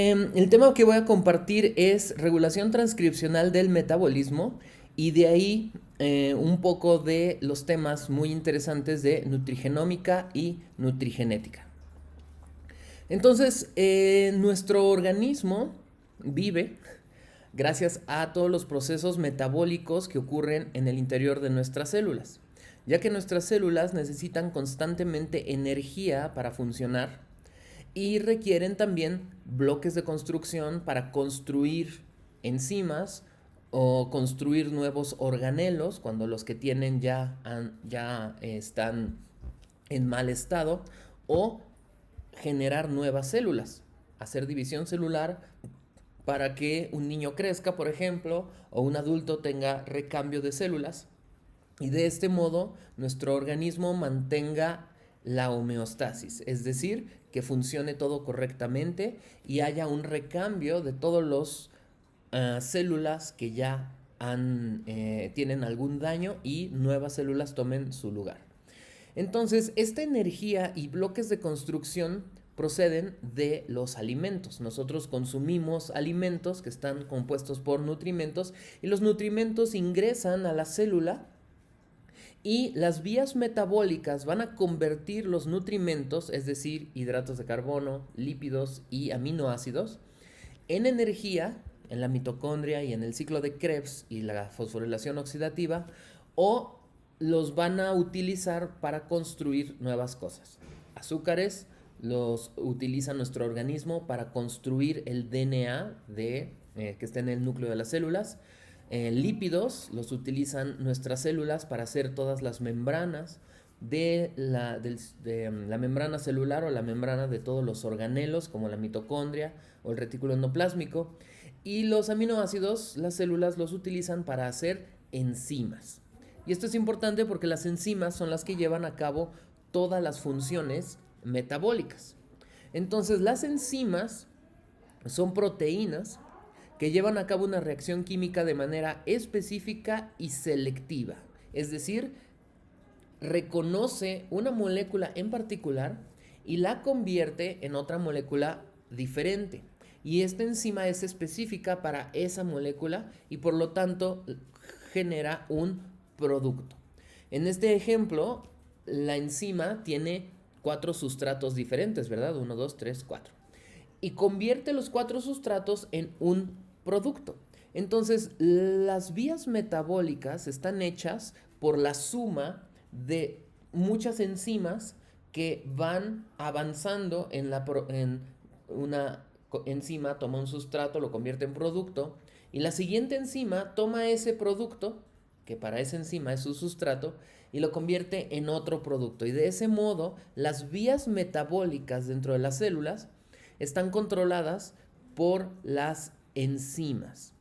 El tema que voy a compartir es regulación transcripcional del metabolismo y de ahí un poco de los temas muy interesantes de nutrigenómica y nutrigenética. Entonces, nuestro organismo vive gracias a todos los procesos metabólicos que ocurren en el interior de nuestras células, ya que nuestras células necesitan constantemente energía para funcionar y requieren también bloques de construcción para construir enzimas o construir nuevos organelos cuando los que tienen ya están en mal estado, o generar nuevas células, hacer división celular para que un niño crezca, por ejemplo, o un adulto tenga recambio de células. Y de este modo nuestro organismo mantenga la homeostasis, es decir, que funcione todo correctamente y haya un recambio de todos los células que ya tienen algún daño y nuevas células tomen su lugar. Entonces, esta energía y bloques de construcción proceden de los alimentos. Nosotros consumimos alimentos que están compuestos por nutrimentos y los nutrimentos ingresan a la célula y las vías metabólicas van a convertir los nutrimentos, es decir, hidratos de carbono, lípidos y aminoácidos, en energía en la mitocondria y en el ciclo de Krebs y la fosforilación oxidativa, o los van a utilizar para construir nuevas cosas. Azúcares los utiliza nuestro organismo para construir el DNA que está en el núcleo de las células. Lípidos los utilizan nuestras células para hacer todas las membranas de la membrana celular o la membrana de todos los organelos, como la mitocondria o el retículo endoplásmico. Y los aminoácidos, las células los utilizan para hacer enzimas. Y esto es importante porque las enzimas son las que llevan a cabo todas las funciones metabólicas. Entonces, las enzimas son proteínas que llevan a cabo una reacción química de manera específica y selectiva. Es decir, reconoce una molécula en particular y la convierte en otra molécula diferente. Y esta enzima es específica para esa molécula y por lo tanto genera un producto. En este ejemplo, la enzima tiene 4 sustratos diferentes, ¿verdad? 1, 2, 3, 4. Y convierte los 4 sustratos en un producto. Entonces, las vías metabólicas están hechas por la suma de muchas enzimas que van avanzando en una enzima, toma un sustrato, lo convierte en producto, y la siguiente enzima toma ese producto, que para esa enzima es su sustrato, y lo convierte en otro producto. Y de ese modo, las vías metabólicas dentro de las células están controladas por las enzimas.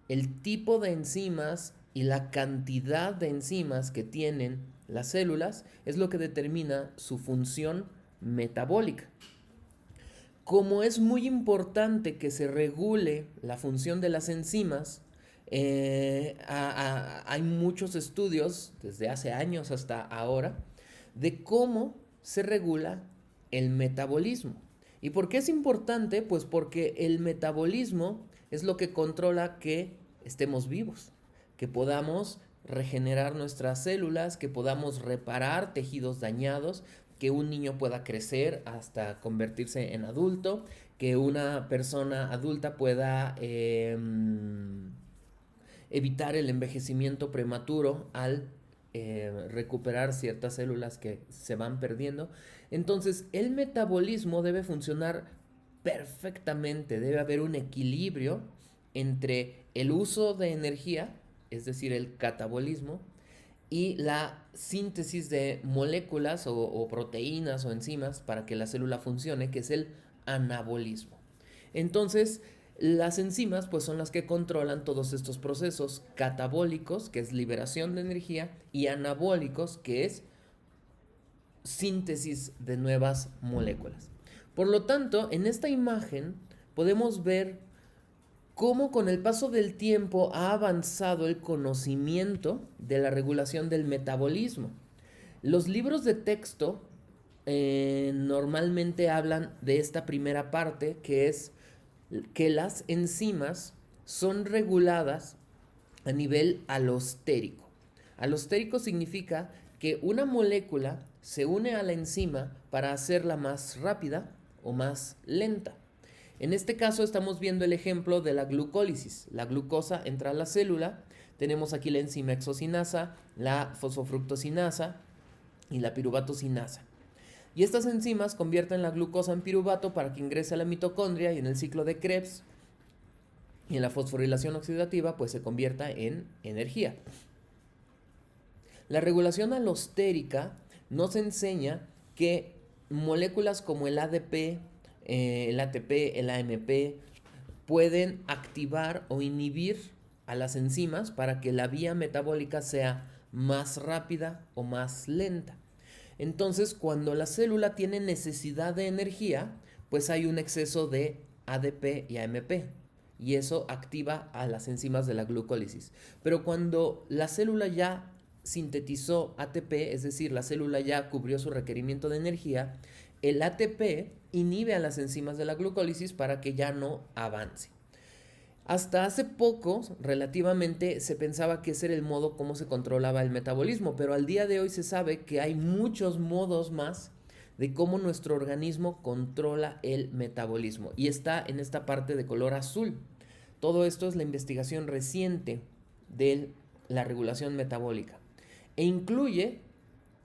El tipo de enzimas y la cantidad de enzimas que tienen las células es lo que determina su función metabólica. Como es muy importante que se regule la función de las enzimas, hay muchos estudios desde hace años hasta ahora de cómo se regula el metabolismo. ¿Y por qué es importante? Pues porque el metabolismo es lo que controla que estemos vivos, que podamos regenerar nuestras células, que podamos reparar tejidos dañados, que un niño pueda crecer hasta convertirse en adulto, que una persona adulta pueda evitar el envejecimiento prematuro al recuperar ciertas células que se van perdiendo. Entonces, el metabolismo debe funcionar perfectamente, debe haber un equilibrio entre el uso de energía, es decir, el catabolismo, y la síntesis de moléculas o proteínas o enzimas para que la célula funcione, que es el anabolismo. Entonces, las enzimas pues son las que controlan todos estos procesos catabólicos, que es liberación de energía, y anabólicos, que es síntesis de nuevas moléculas. Por lo tanto, en esta imagen podemos ver cómo con el paso del tiempo ha avanzado el conocimiento de la regulación del metabolismo. Los libros de texto normalmente hablan de esta primera parte, que es que las enzimas son reguladas a nivel alostérico. Alostérico significa que una molécula se une a la enzima para hacerla más rápida o más lenta. En este caso estamos viendo el ejemplo de la glucólisis. La glucosa entra a la célula, tenemos aquí la enzima hexocinasa, la fosfofructosinasa y la piruvatosinasa. Y estas enzimas convierten la glucosa en piruvato para que ingrese a la mitocondria y en el ciclo de Krebs y en la fosforilación oxidativa pues se convierta en energía. La regulación alostérica nos enseña que moléculas como el ADP, el ATP, el AMP pueden activar o inhibir a las enzimas para que la vía metabólica sea más rápida o más lenta. Entonces, cuando la célula tiene necesidad de energía, pues hay un exceso de ADP y AMP y eso activa a las enzimas de la glucólisis. Pero cuando la célula ya sintetizó ATP, es decir, la célula ya cubrió su requerimiento de energía, el ATP inhibe a las enzimas de la glucólisis para que ya no avance. Hasta hace poco, relativamente, se pensaba que ese era el modo como se controlaba el metabolismo, pero al día de hoy se sabe que hay muchos modos más de cómo nuestro organismo controla el metabolismo y está en esta parte de color azul. Todo esto es la investigación reciente de la regulación metabólica e incluye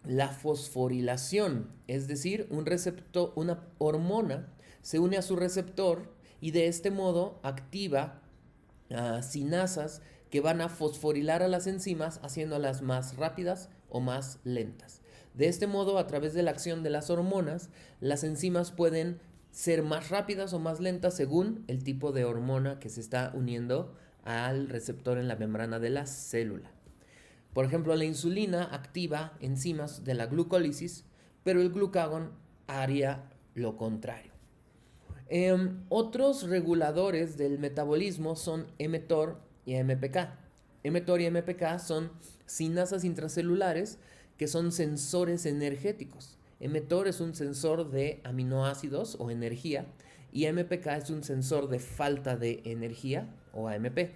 la fosforilación, es decir, un receptor, una hormona se une a su receptor y de este modo activa sinasas que van a fosforilar a las enzimas haciéndolas más rápidas o más lentas. De este modo, a través de la acción de las hormonas, las enzimas pueden ser más rápidas o más lentas según el tipo de hormona que se está uniendo al receptor en la membrana de la célula. Por ejemplo, la insulina activa enzimas de la glucólisis, pero el glucagón haría lo contrario. Otros reguladores del metabolismo son mTOR y MPK. mTOR y MPK son sinasas intracelulares que son sensores energéticos. mTOR es un sensor de aminoácidos o energía y MPK es un sensor de falta de energía o AMP.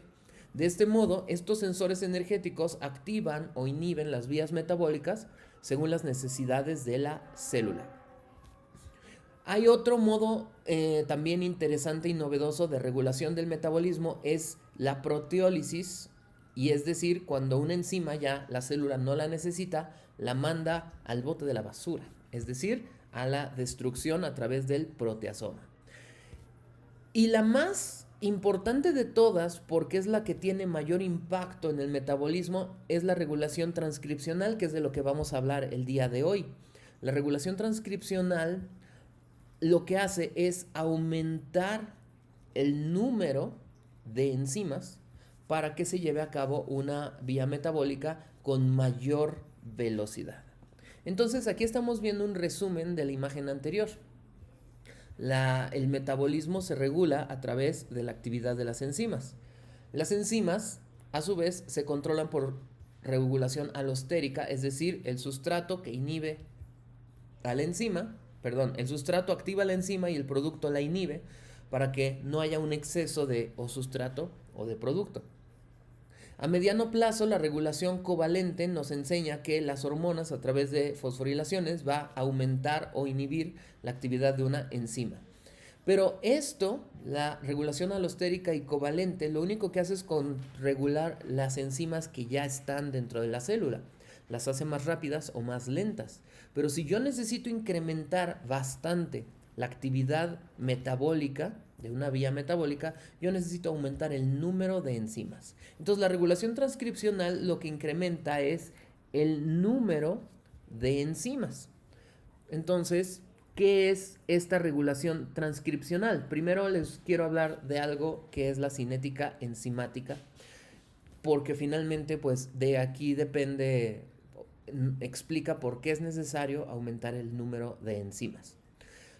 De este modo, estos sensores energéticos activan o inhiben las vías metabólicas según las necesidades de la célula. Hay otro modo también interesante y novedoso de regulación del metabolismo, es la proteólisis, y es decir, cuando una enzima ya la célula no la necesita, la manda al bote de la basura, es decir, a la destrucción a través del proteasoma. Y la más importante de todas, porque es la que tiene mayor impacto en el metabolismo, es la regulación transcripcional, que es de lo que vamos a hablar el día de hoy. La regulación transcripcional lo que hace es aumentar el número de enzimas para que se lleve a cabo una vía metabólica con mayor velocidad. Entonces aquí estamos viendo un resumen de la imagen anterior. El metabolismo se regula a través de la actividad de las enzimas. Las enzimas, a su vez, se controlan por regulación alostérica, es decir, el sustrato que inhibe a la enzima, el sustrato activa la enzima y el producto la inhibe para que no haya un exceso de o sustrato o de producto. A mediano plazo, la regulación covalente nos enseña que las hormonas a través de fosforilaciones va a aumentar o inhibir la actividad de una enzima. Pero esto, la regulación alostérica y covalente, lo único que hace es regular las enzimas que ya están dentro de la célula. Las hace más rápidas o más lentas. Pero si yo necesito incrementar bastante la actividad metabólica de una vía metabólica, yo necesito aumentar el número de enzimas. Entonces la regulación transcripcional lo que incrementa es el número de enzimas. Entonces, ¿qué es esta regulación transcripcional? Primero les quiero hablar de algo que es la cinética enzimática, porque finalmente pues de aquí depende, explica por qué es necesario aumentar el número de enzimas.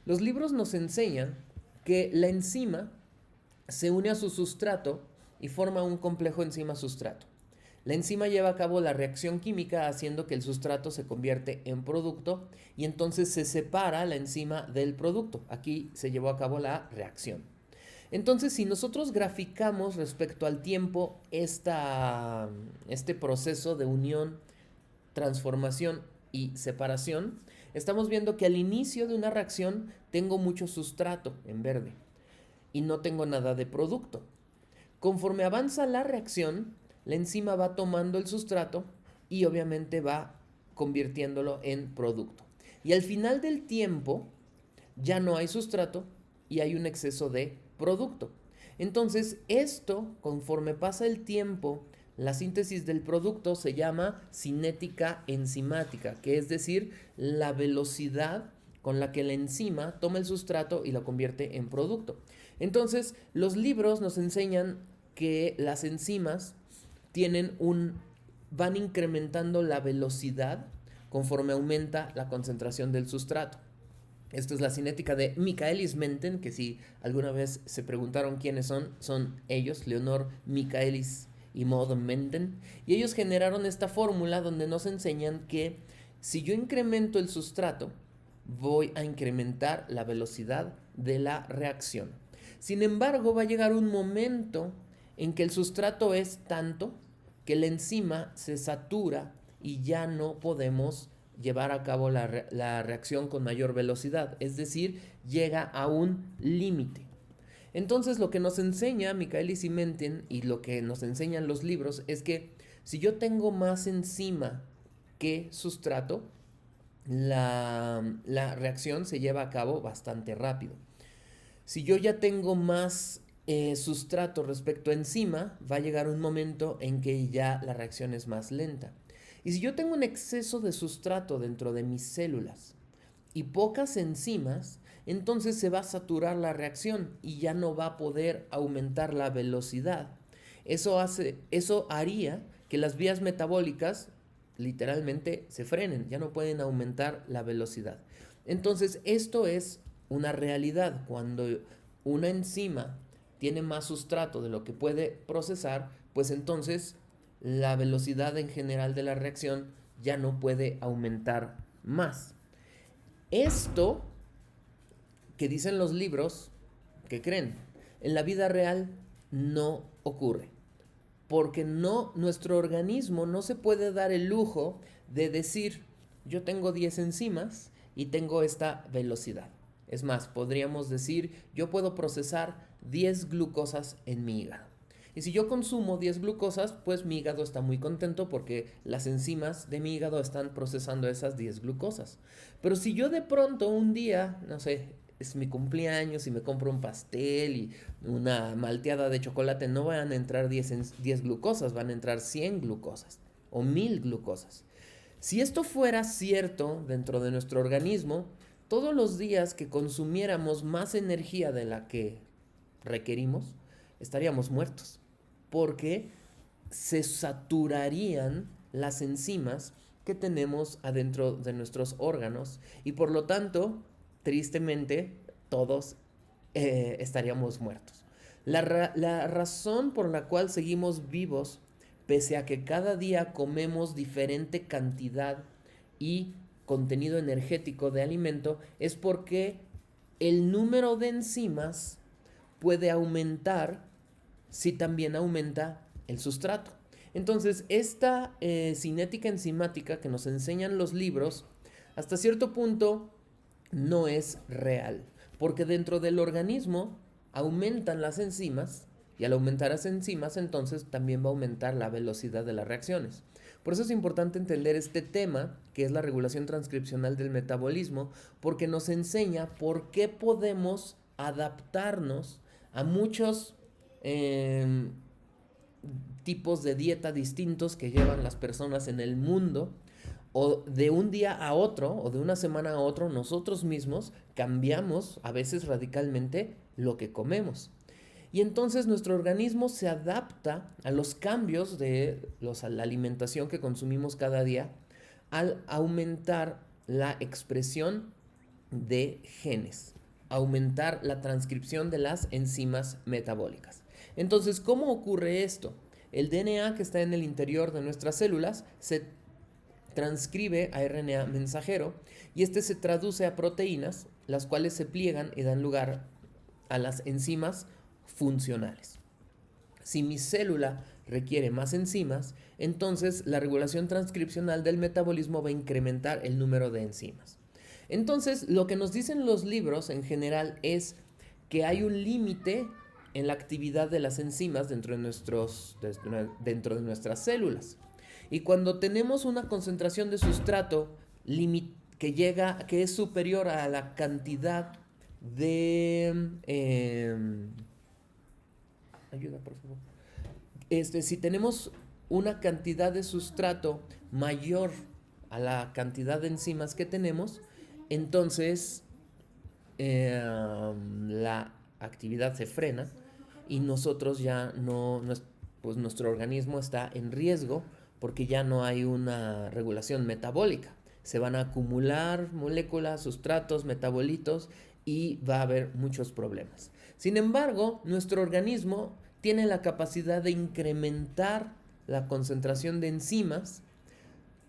Los libros nos enseñan que la enzima se une a su sustrato y forma un complejo enzima-sustrato. La enzima lleva a cabo la reacción química haciendo que el sustrato se convierte en producto y entonces se separa la enzima del producto. Aquí se llevó a cabo la reacción. Entonces, si nosotros graficamos respecto al tiempo este proceso de unión, transformación y separación, estamos viendo que al inicio de una reacción tengo mucho sustrato en verde y no tengo nada de producto. Conforme avanza la reacción, la enzima va tomando el sustrato y obviamente va convirtiéndolo en producto. Y al final del tiempo ya no hay sustrato y hay un exceso de producto. Entonces, esto, conforme pasa el tiempo, la síntesis del producto se llama cinética enzimática, que es decir, la velocidad con la que la enzima toma el sustrato y lo convierte en producto. Entonces, los libros nos enseñan que las enzimas van incrementando la velocidad conforme aumenta la concentración del sustrato. Esto es la cinética de Michaelis-Menten, que si alguna vez se preguntaron quiénes son ellos, Leonor Michaelis y Maud Menten. Y ellos generaron esta fórmula donde nos enseñan que si yo incremento el sustrato, voy a incrementar la velocidad de la reacción. Sin embargo, va a llegar un momento en que el sustrato es tanto que la enzima se satura y ya no podemos llevar a cabo la reacción con mayor velocidad, es decir, llega a un límite. Entonces lo que nos enseña Michaelis y Menten y lo que nos enseñan los libros es que si yo tengo más enzima que sustrato, la reacción se lleva a cabo bastante rápido. Si yo ya tengo más sustrato respecto a enzima, va a llegar un momento en que ya la reacción es más lenta. Y si yo tengo un exceso de sustrato dentro de mis células y pocas enzimas, entonces se va a saturar la reacción y ya no va a poder aumentar la velocidad. Eso haría que las vías metabólicas literalmente se frenen, ya no pueden aumentar la velocidad. Entonces esto es una realidad. Cuando una enzima tiene más sustrato de lo que puede procesar, pues entonces la velocidad en general de la reacción ya no puede aumentar más. Esto que dicen los libros, ¿qué creen? En la vida real no ocurre. Porque nuestro organismo no se puede dar el lujo de decir, yo tengo 10 enzimas y tengo esta velocidad. Es más, podríamos decir, yo puedo procesar 10 glucosas en mi hígado. Y si yo consumo 10 glucosas, pues mi hígado está muy contento porque las enzimas de mi hígado están procesando esas 10 glucosas. Pero si yo de pronto un día, no sé, es mi cumpleaños y me compro un pastel y una malteada de chocolate, no van a entrar 10 glucosas, van a entrar 100 glucosas o 1000 glucosas. Si esto fuera cierto dentro de nuestro organismo, todos los días que consumiéramos más energía de la que requerimos, estaríamos muertos, porque se saturarían las enzimas que tenemos adentro de nuestros órganos y por lo tanto, tristemente, todos estaríamos muertos. La razón por la cual seguimos vivos, pese a que cada día comemos diferente cantidad y contenido energético de alimento, es porque el número de enzimas puede aumentar si también aumenta el sustrato. Entonces, esta cinética enzimática que nos enseñan los libros, hasta cierto punto no es real, porque dentro del organismo aumentan las enzimas y al aumentar las enzimas entonces también va a aumentar la velocidad de las reacciones. Por eso es importante entender este tema, que es la regulación transcripcional del metabolismo, porque nos enseña por qué podemos adaptarnos a muchos tipos de dieta distintos que llevan las personas en el mundo, o de un día a otro o de una semana a otro nosotros mismos cambiamos a veces radicalmente lo que comemos. Y entonces nuestro organismo se adapta a los cambios de la alimentación que consumimos cada día al aumentar la expresión de genes, aumentar la transcripción de las enzimas metabólicas. Entonces, ¿cómo ocurre esto? El DNA que está en el interior de nuestras células se transcribe a RNA mensajero y este se traduce a proteínas, las cuales se pliegan y dan lugar a las enzimas funcionales. Si mi célula requiere más enzimas, entonces la regulación transcripcional del metabolismo va a incrementar el número de enzimas. Entonces, lo que nos dicen los libros en general es que hay un límite en la actividad de las enzimas dentro de nuestras células. Y cuando tenemos una concentración de sustrato que es superior a la cantidad de... ayuda, por favor. Si tenemos una cantidad de sustrato mayor a la cantidad de enzimas que tenemos, entonces la actividad se frena y nosotros ya pues nuestro organismo está en riesgo porque ya no hay una regulación metabólica. Se van a acumular moléculas, sustratos, metabolitos y va a haber muchos problemas. Sin embargo, nuestro organismo tiene la capacidad de incrementar la concentración de enzimas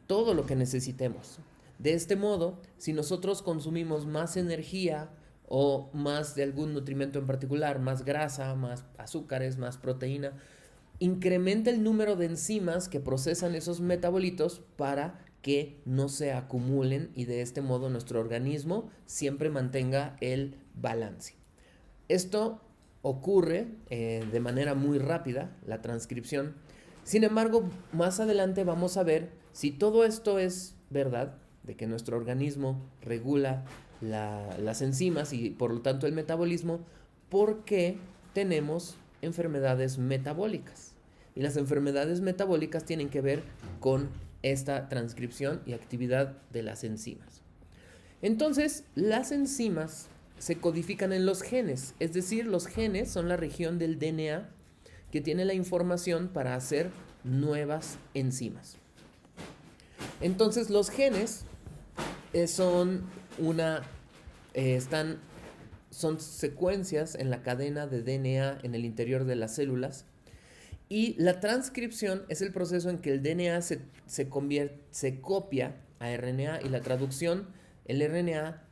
todo lo que necesitemos. De este modo, si nosotros consumimos más energía o más de algún nutrimento en particular, más grasa, más azúcares, más proteína, incrementa el número de enzimas que procesan esos metabolitos para que no se acumulen y de este modo nuestro organismo siempre mantenga el balance. Esto ocurre de manera muy rápida, la transcripción. Sin embargo, más adelante vamos a ver si todo esto es verdad, de que nuestro organismo regula las enzimas y por lo tanto el metabolismo, ¿por qué tenemos enfermedades metabólicas? Y las enfermedades metabólicas tienen que ver con esta transcripción y actividad de las enzimas. Entonces, las enzimas se codifican en los genes, es decir, los genes son la región del DNA que tiene la información para hacer nuevas enzimas. Entonces, los genes son secuencias en la cadena de DNA en el interior de las células. Y la transcripción es el proceso en que el DNA se copia a RNA y la traducción, el RNA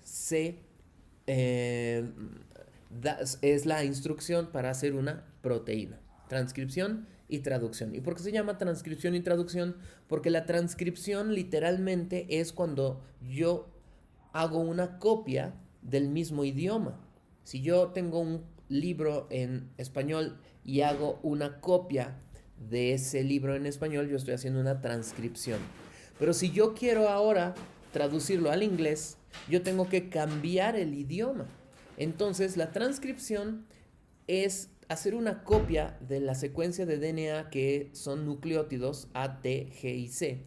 es la instrucción para hacer una proteína. Transcripción y traducción. ¿Y por qué se llama transcripción y traducción? Porque la transcripción literalmente es cuando yo hago una copia del mismo idioma. Si yo tengo un libro en español y hago una copia de ese libro en español, yo estoy haciendo una transcripción. Pero si yo quiero ahora traducirlo al inglés, yo tengo que cambiar el idioma. Entonces, la transcripción es hacer una copia de la secuencia de DNA que son nucleótidos A, T, G y C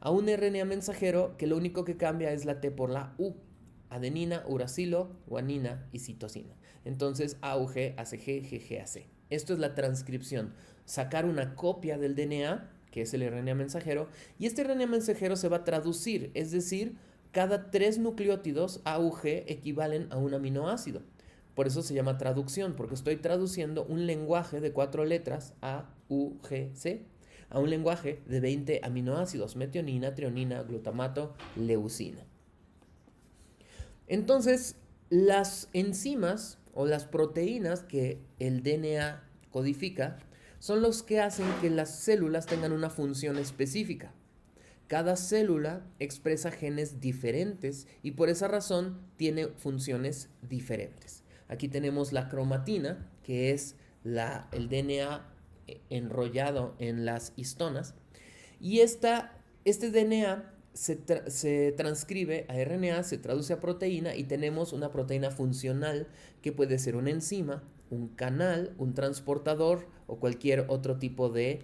a un RNA mensajero que lo único que cambia es la T por la U. Adenina, uracilo, guanina y citosina. Entonces, AUG, ACG, GGAC. Esto es la transcripción. Sacar una copia del DNA, que es el RNA mensajero, y este RNA mensajero se va a traducir, es decir, cada 3 nucleótidos AUG equivalen a un aminoácido. Por eso se llama traducción, porque estoy traduciendo un lenguaje de 4 letras A, U, G, C a un lenguaje de 20 aminoácidos, metionina, trionina, glutamato, leucina. Entonces, las enzimas o las proteínas que el DNA codifica son los que hacen que las células tengan una función específica. Cada célula expresa genes diferentes y por esa razón tiene funciones diferentes. Aquí tenemos la cromatina, que es el DNA enrollado en las histonas, y este DNA se transcribe a RNA, se traduce a proteína y tenemos una proteína funcional que puede ser una enzima, un canal, un transportador o cualquier otro tipo de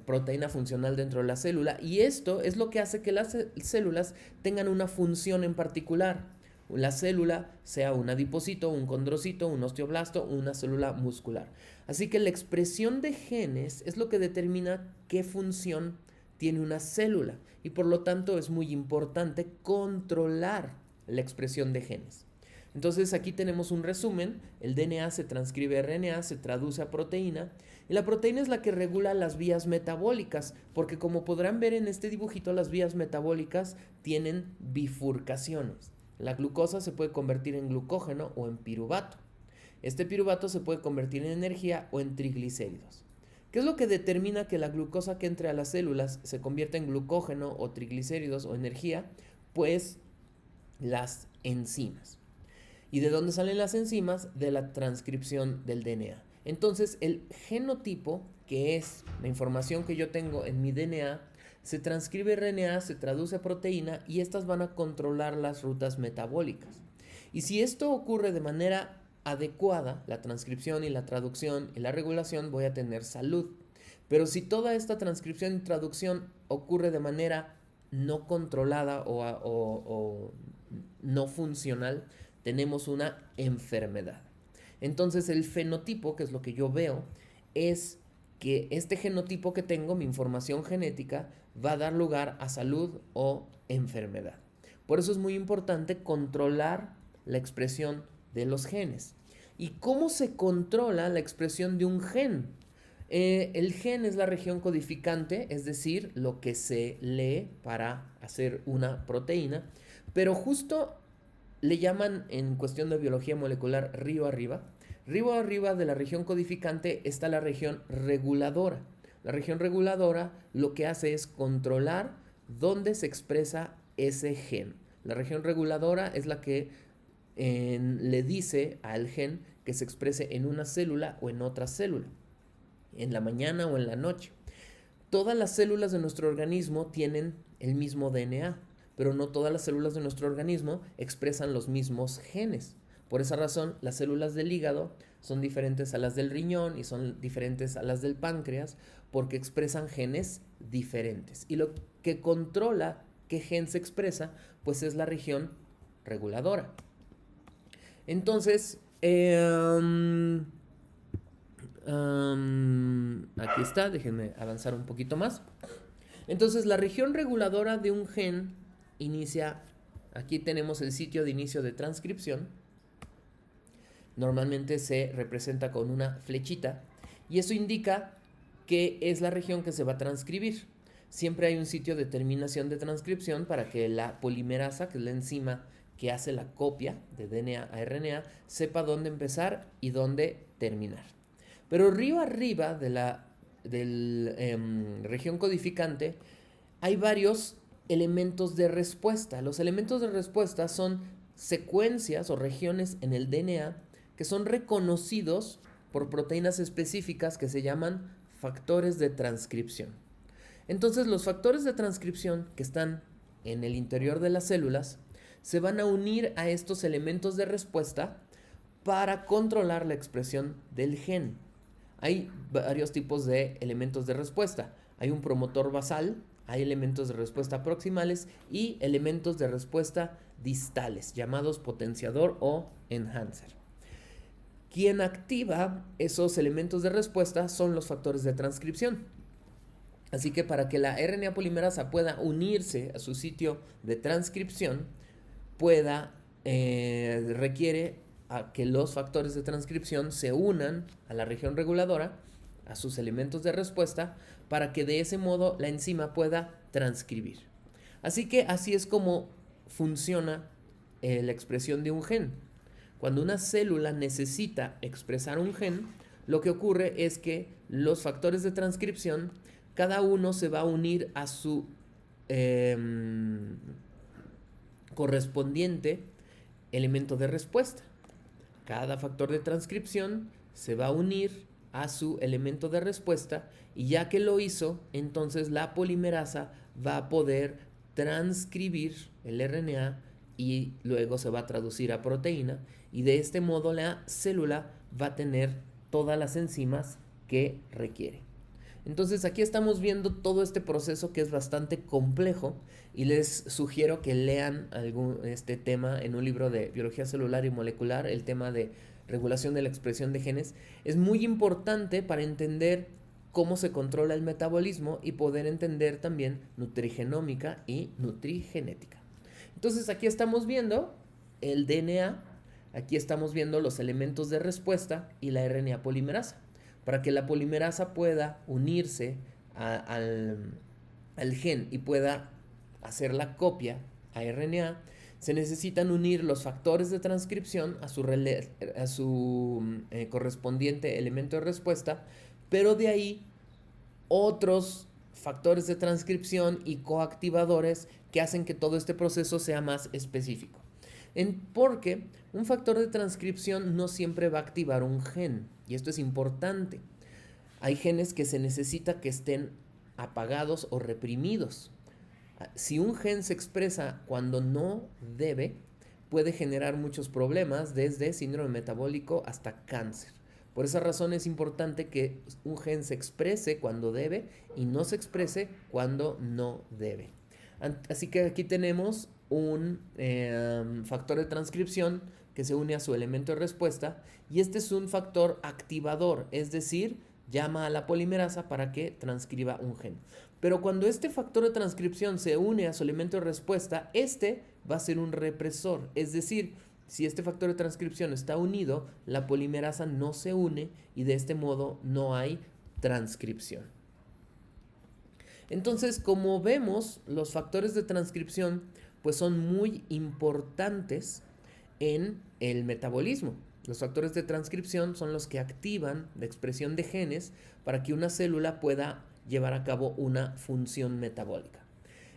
proteína funcional dentro de la célula, y esto es lo que hace que las células tengan una función en particular. La célula sea un adipocito, un condrocito, un osteoblasto, una célula muscular. Así que la expresión de genes es lo que determina qué función tiene una célula y por lo tanto es muy importante controlar la expresión de genes. Entonces aquí tenemos un resumen, el DNA se transcribe a RNA, se traduce a proteína y la proteína es la que regula las vías metabólicas, porque como podrán ver en este dibujito, las vías metabólicas tienen bifurcaciones. La glucosa se puede convertir en glucógeno o en piruvato. Este piruvato se puede convertir en energía o en triglicéridos. ¿Qué es lo que determina que la glucosa que entre a las células se convierta en glucógeno o triglicéridos o energía? Pues las enzimas. ¿Y de dónde salen las enzimas? De la transcripción del DNA. Entonces, el genotipo, que es la información que yo tengo en mi DNA, se transcribe RNA, se traduce a proteína y estas van a controlar las rutas metabólicas. Y si esto ocurre de manera adecuada, la transcripción y la traducción y la regulación, voy a tener salud. Pero si toda esta transcripción y traducción ocurre de manera no controlada o no funcional, tenemos una enfermedad. Entonces el fenotipo, que es lo que yo veo, es que este genotipo que tengo, mi información genética, va a dar lugar a salud o enfermedad. Por eso es muy importante controlar la expresión de los genes. ¿Y cómo se controla la expresión de un gen? El gen es la región codificante, es decir, lo que se lee para hacer una proteína, pero justo le llaman en cuestión de biología molecular río arriba. Río arriba de la región codificante está la región reguladora. La región reguladora lo que hace es controlar dónde se expresa ese gen. La región reguladora es la que le dice al gen que se exprese en una célula o en otra célula, en la mañana o en la noche. Todas las células de nuestro organismo tienen el mismo DNA, pero no todas las células de nuestro organismo expresan los mismos genes. Por esa razón, las células del hígado son diferentes a las del riñón y son diferentes a las del páncreas porque expresan genes diferentes. Y lo que controla qué gen se expresa, pues es la región reguladora. Entonces, aquí está, déjenme avanzar un poquito más. Entonces, la región reguladora de un gen inicia, aquí tenemos el sitio de inicio de transcripción. Normalmente se representa con una flechita y eso indica que es la región que se va a transcribir. Siempre hay un sitio de terminación de transcripción para que la polimerasa, que es la enzima que hace la copia de DNA a RNA, sepa dónde empezar y dónde terminar. Pero arriba de la región codificante hay varios elementos de respuesta. Los elementos de respuesta son secuencias o regiones en el DNA que son reconocidos por proteínas específicas que se llaman factores de transcripción. Entonces, los factores de transcripción que están en el interior de las células se van a unir a estos elementos de respuesta para controlar la expresión del gen. Hay varios tipos de elementos de respuesta. Hay un promotor basal, hay elementos de respuesta proximales y elementos de respuesta distales, llamados potenciador o enhancer. Quien activa esos elementos de respuesta son los factores de transcripción. Así que para que la RNA polimerasa pueda unirse a su sitio de transcripción, requiere a que los factores de transcripción se unan a la región reguladora, a sus elementos de respuesta, para que de ese modo la enzima pueda transcribir. Así que así es como funciona la expresión de un gen. Cuando una célula necesita expresar un gen, lo que ocurre es que los factores de transcripción, cada uno se va a unir a su correspondiente elemento de respuesta. Cada factor de transcripción se va a unir a su elemento de respuesta y ya que lo hizo, entonces la polimerasa va a poder transcribir el RNA y luego se va a traducir a proteína y de este modo la célula va a tener todas las enzimas que requiere. Entonces aquí estamos viendo todo este proceso que es bastante complejo y les sugiero que lean este tema en un libro de biología celular y molecular, el tema de regulación de la expresión de genes. Es muy importante para entender cómo se controla el metabolismo y poder entender también nutrigenómica y nutrigenética. Entonces aquí estamos viendo el DNA, aquí estamos viendo los elementos de respuesta y la RNA polimerasa. Para que la polimerasa pueda unirse al gen y pueda hacer la copia a RNA, Se necesitan unir los factores de transcripción a su correspondiente elemento de respuesta, pero de ahí otros factores de transcripción y coactivadores que hacen que todo este proceso sea más específico. Porque un factor de transcripción no siempre va a activar un gen, y esto es importante. Hay genes que se necesita que estén apagados o reprimidos. Si un gen se expresa cuando no debe, puede generar muchos problemas, desde síndrome metabólico hasta cáncer. Por esa razón es importante que un gen se exprese cuando debe y no se exprese cuando no debe. Así que aquí tenemos un factor de transcripción que se une a su elemento de respuesta, y este es un factor activador, es decir, llama a la polimerasa para que transcriba un gen. Pero cuando este factor de transcripción se une a su elemento de respuesta, este va a ser un represor, es decir, si este factor de transcripción está unido, la polimerasa no se une y de este modo no hay transcripción. Entonces, como vemos, los factores de transcripción pues son muy importantes en el metabolismo. Los factores de transcripción son los que activan la expresión de genes para que una célula pueda llevar a cabo una función metabólica.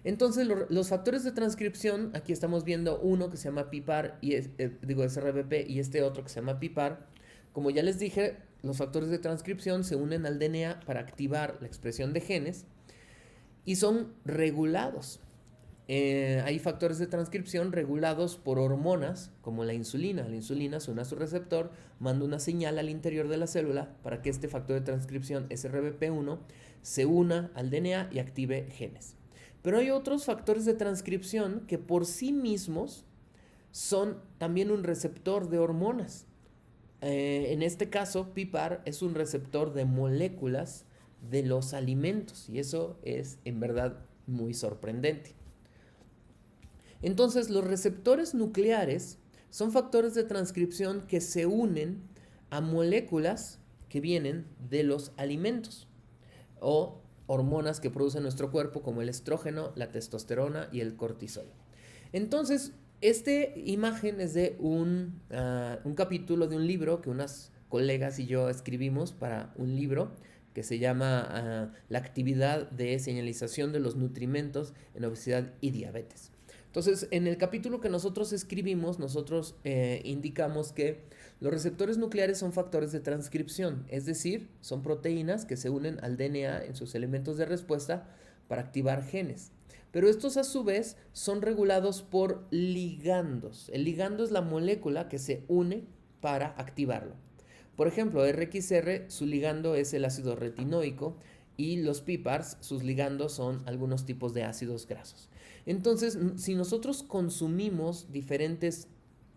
Entonces, los factores de transcripción, aquí estamos viendo uno que se llama PPAR, SRBP, y este otro que se llama PPAR. Como ya les dije, los factores de transcripción se unen al DNA para activar la expresión de genes y son regulados. Hay factores de transcripción regulados por hormonas como la insulina. La insulina se une a su receptor, manda una señal al interior de la célula para que este factor de transcripción SRBP1 se una al DNA y active genes. Pero hay otros factores de transcripción que por sí mismos son también un receptor de hormonas. En este caso, PPAR es un receptor de moléculas de los alimentos, y eso es en verdad muy sorprendente. Entonces, los receptores nucleares son factores de transcripción que se unen a moléculas que vienen de los alimentos o hormonas que produce nuestro cuerpo, como el estrógeno, la testosterona y el cortisol. Entonces, esta imagen es de un capítulo de un libro que unas colegas y yo escribimos para un libro que se llama La actividad de señalización de los nutrimentos en obesidad y diabetes. Entonces, en el capítulo que nosotros escribimos, nosotros indicamos que los receptores nucleares son factores de transcripción, es decir, son proteínas que se unen al DNA en sus elementos de respuesta para activar genes. Pero estos a su vez son regulados por ligandos. El ligando es la molécula que se une para activarlo. Por ejemplo, RXR, su ligando es el ácido retinoico, y los PPARs, sus ligandos son algunos tipos de ácidos grasos. Entonces, si nosotros consumimos diferentes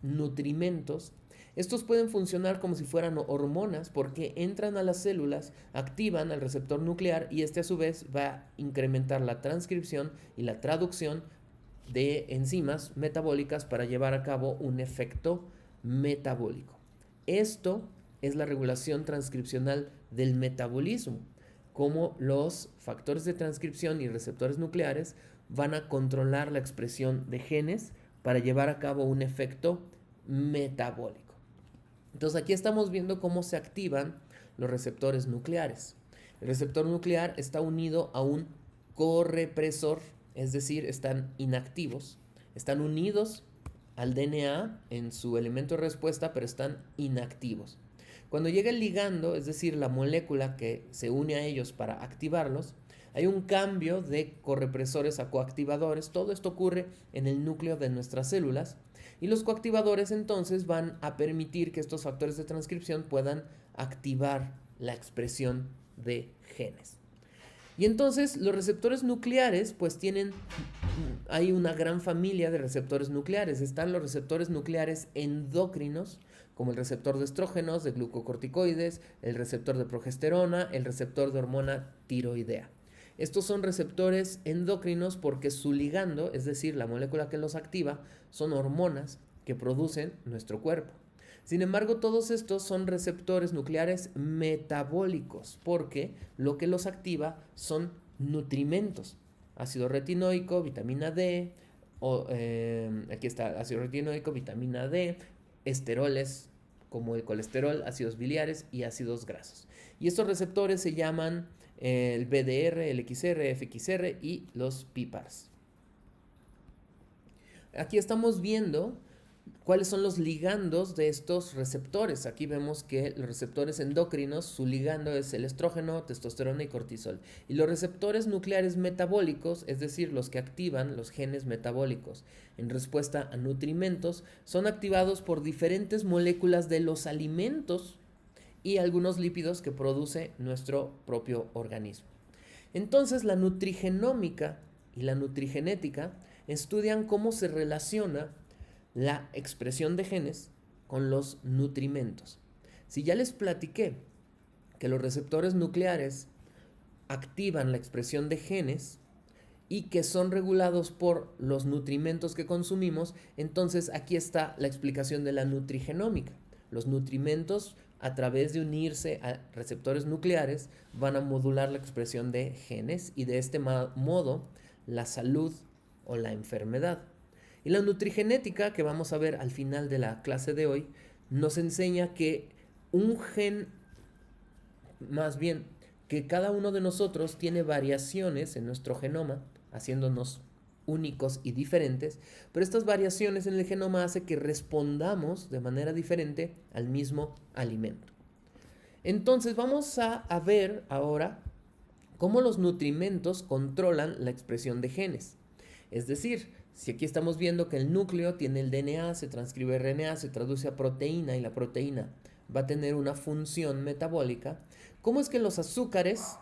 nutrimentos, estos pueden funcionar como si fueran hormonas, porque entran a las células, activan al receptor nuclear, y este a su vez va a incrementar la transcripción y la traducción de enzimas metabólicas para llevar a cabo un efecto metabólico. Esto es la regulación transcripcional del metabolismo, cómo los factores de transcripción y receptores nucleares van a controlar la expresión de genes para llevar a cabo un efecto metabólico. Entonces, aquí estamos viendo cómo se activan los receptores nucleares. El receptor nuclear está unido a un correpresor, es decir, están inactivos, están unidos al DNA en su elemento de respuesta, pero están inactivos. Cuando llega el ligando, es decir, la molécula que se une a ellos para activarlos, hay un cambio de correpresores a coactivadores. Todo esto ocurre en el núcleo de nuestras células, y los coactivadores entonces van a permitir que estos factores de transcripción puedan activar la expresión de genes. Y entonces los receptores nucleares pues hay una gran familia de receptores nucleares. Están los receptores nucleares endocrinos, como el receptor de estrógenos, de glucocorticoides, el receptor de progesterona, el receptor de hormona tiroidea. Estos son receptores endocrinos porque su ligando, es decir, la molécula que los activa, son hormonas que producen nuestro cuerpo. Sin embargo, todos estos son receptores nucleares metabólicos porque lo que los activa son nutrimentos: ácido retinoico, vitamina D, aquí está ácido retinoico, vitamina D, esteroles como el colesterol, ácidos biliares y ácidos grasos. Y estos receptores se llaman el BDR, el XR, FXR y los PPARs. Aquí estamos viendo cuáles son los ligandos de estos receptores. Aquí vemos que los receptores endocrinos, su ligando es el estrógeno, testosterona y cortisol. Y los receptores nucleares metabólicos, es decir, los que activan los genes metabólicos en respuesta a nutrimentos, son activados por diferentes moléculas de los alimentos y algunos lípidos que produce nuestro propio organismo. Entonces, la nutrigenómica y la nutrigenética estudian cómo se relaciona la expresión de genes con los nutrimentos. Si ya les platiqué que los receptores nucleares activan la expresión de genes y que son regulados por los nutrimentos que consumimos, entonces aquí está la explicación de la nutrigenómica. Los nutrimentos, a través de unirse a receptores nucleares, van a modular la expresión de genes y de este modo la salud o la enfermedad. Y la nutrigenética, que vamos a ver al final de la clase de hoy, nos enseña que un gen, más bien, que cada uno de nosotros tiene variaciones en nuestro genoma, haciéndonos únicos y diferentes, pero estas variaciones en el genoma hacen que respondamos de manera diferente al mismo alimento. Entonces vamos a ver ahora cómo los nutrimentos controlan la expresión de genes. Es decir, si aquí estamos viendo que el núcleo tiene el DNA, se transcribe RNA, se traduce a proteína y la proteína va a tener una función metabólica, ¿cómo es que los azúcares,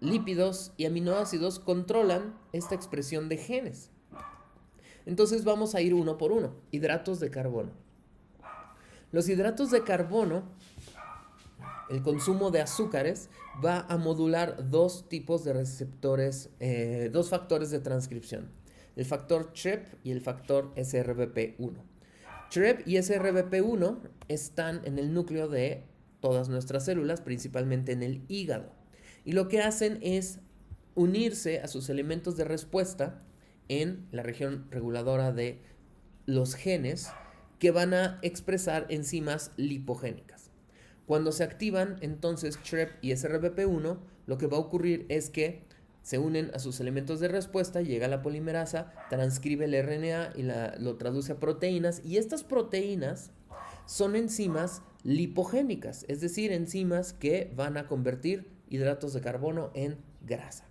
lípidos y aminoácidos controlan esta expresión de genes? Entonces vamos a ir uno por uno. Hidratos de carbono. Los hidratos de carbono, el consumo de azúcares, va a modular dos tipos de receptores, dos factores de transcripción. El factor TREP y el factor SRBP1. TREP y SRBP1 están en el núcleo de todas nuestras células, principalmente en el hígado. Y lo que hacen es unirse a sus elementos de respuesta en la región reguladora de los genes que van a expresar enzimas lipogénicas. Cuando se activan entonces TREP y SRBP1, lo que va a ocurrir es que se unen a sus elementos de respuesta, llega la polimerasa, transcribe el RNA y lo traduce a proteínas, y estas proteínas son enzimas lipogénicas, es decir, enzimas que van a convertir hidratos de carbono en grasa.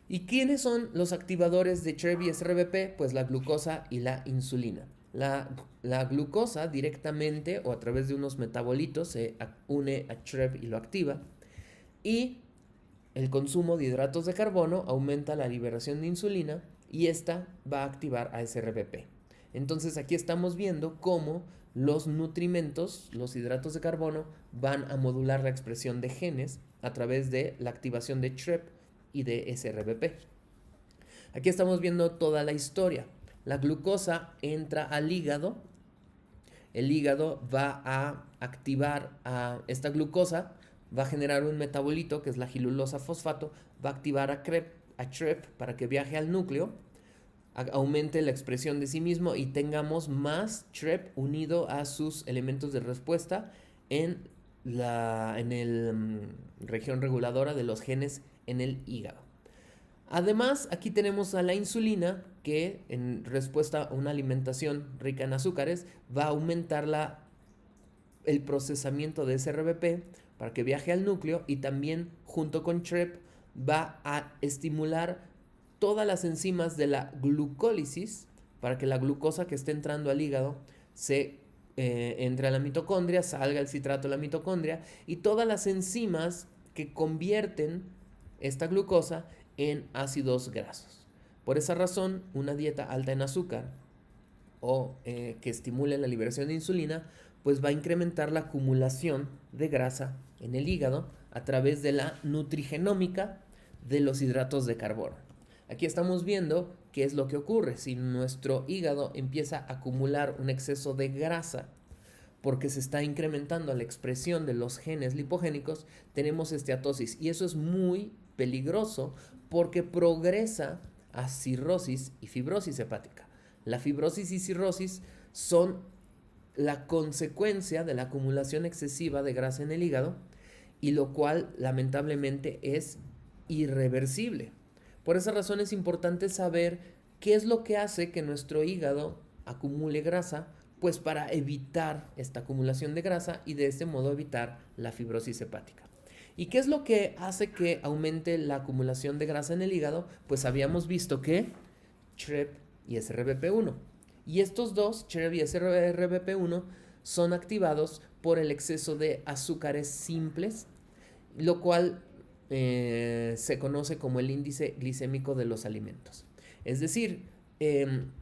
¿Y quiénes son los activadores de TREP y SRBP? Pues la glucosa y la insulina. La glucosa directamente o a través de unos metabolitos se une a TREP y lo activa, y el consumo de hidratos de carbono aumenta la liberación de insulina y esta va a activar a SRBP. Entonces aquí estamos viendo cómo los nutrimentos, los hidratos de carbono, van a modular la expresión de genes a través de la activación de TREP y de SRBP. Aquí estamos viendo toda la historia. La glucosa entra al hígado. El hígado va a activar a esta glucosa, va a generar un metabolito que es la gilulosa fosfato, va a activar a TREP para que viaje al núcleo, aumente la expresión de sí mismo y tengamos más TREP unido a sus elementos de respuesta en la región reguladora de los genes en el hígado. Además, aquí tenemos a la insulina que en respuesta a una alimentación rica en azúcares va a aumentar el procesamiento de SRBP para que viaje al núcleo, y también junto con TREP va a estimular todas las enzimas de la glucólisis para que la glucosa que esté entrando al hígado entre a la mitocondria, salga el citrato de la mitocondria, y todas las enzimas que convierten esta glucosa en ácidos grasos. Por esa razón, una dieta alta en azúcar o que estimule la liberación de insulina, pues va a incrementar la acumulación de grasa en el hígado a través de la nutrigenómica de los hidratos de carbono. Aquí estamos viendo qué es lo que ocurre si nuestro hígado empieza a acumular un exceso de grasa porque se está incrementando la expresión de los genes lipogénicos. Tenemos esteatosis, y eso es muy peligroso porque progresa a cirrosis y fibrosis hepática. La fibrosis y cirrosis son la consecuencia de la acumulación excesiva de grasa en el hígado, y lo cual lamentablemente es irreversible. Por esa razón es importante saber qué es lo que hace que nuestro hígado acumule grasa, pues para evitar esta acumulación de grasa y de este modo evitar la fibrosis hepática. ¿Y qué es lo que hace que aumente la acumulación de grasa en el hígado? Pues habíamos visto que TREP y SRBP1. Y estos dos, TREP y SRBP1, son activados por el exceso de azúcares simples, lo cual se conoce como el índice glicémico de los alimentos. Es decir,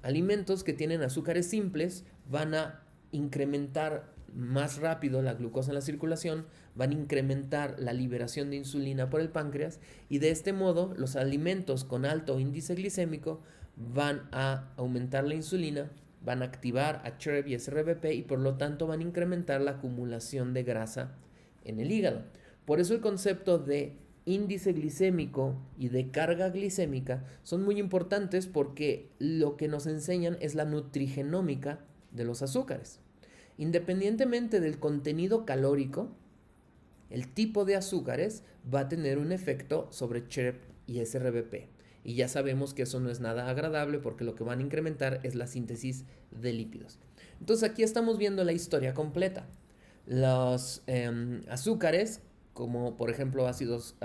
alimentos que tienen azúcares simples van a incrementar más rápido la glucosa en la circulación, van a incrementar la liberación de insulina por el páncreas, y de este modo los alimentos con alto índice glicémico van a aumentar la insulina, van a activar a TREP y SRBP y por lo tanto van a incrementar la acumulación de grasa en el hígado. Por eso el concepto de índice glicémico y de carga glicémica son muy importantes, porque lo que nos enseñan es la nutrigenómica de los azúcares. Independientemente del contenido calórico, el tipo de azúcares va a tener un efecto sobre TREP y SRBP. Y ya sabemos que eso no es nada agradable, porque lo que van a incrementar es la síntesis de lípidos. Entonces aquí estamos viendo la historia completa. Los azúcares, como por ejemplo ácidos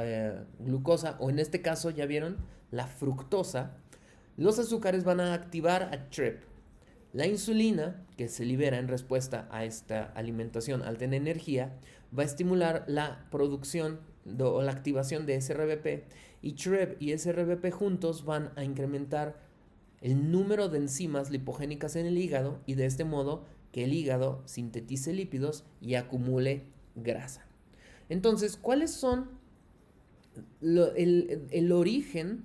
glucosa, o en este caso ya vieron la fructosa, los azúcares van a activar a TREP. La insulina, que se libera en respuesta a esta alimentación alta en energía, va a estimular la producción o la activación de SRBP, y TREP y SRBP juntos van a incrementar el número de enzimas lipogénicas en el hígado, y de este modo que el hígado sintetice lípidos y acumule grasa. Entonces, ¿cuáles son el origen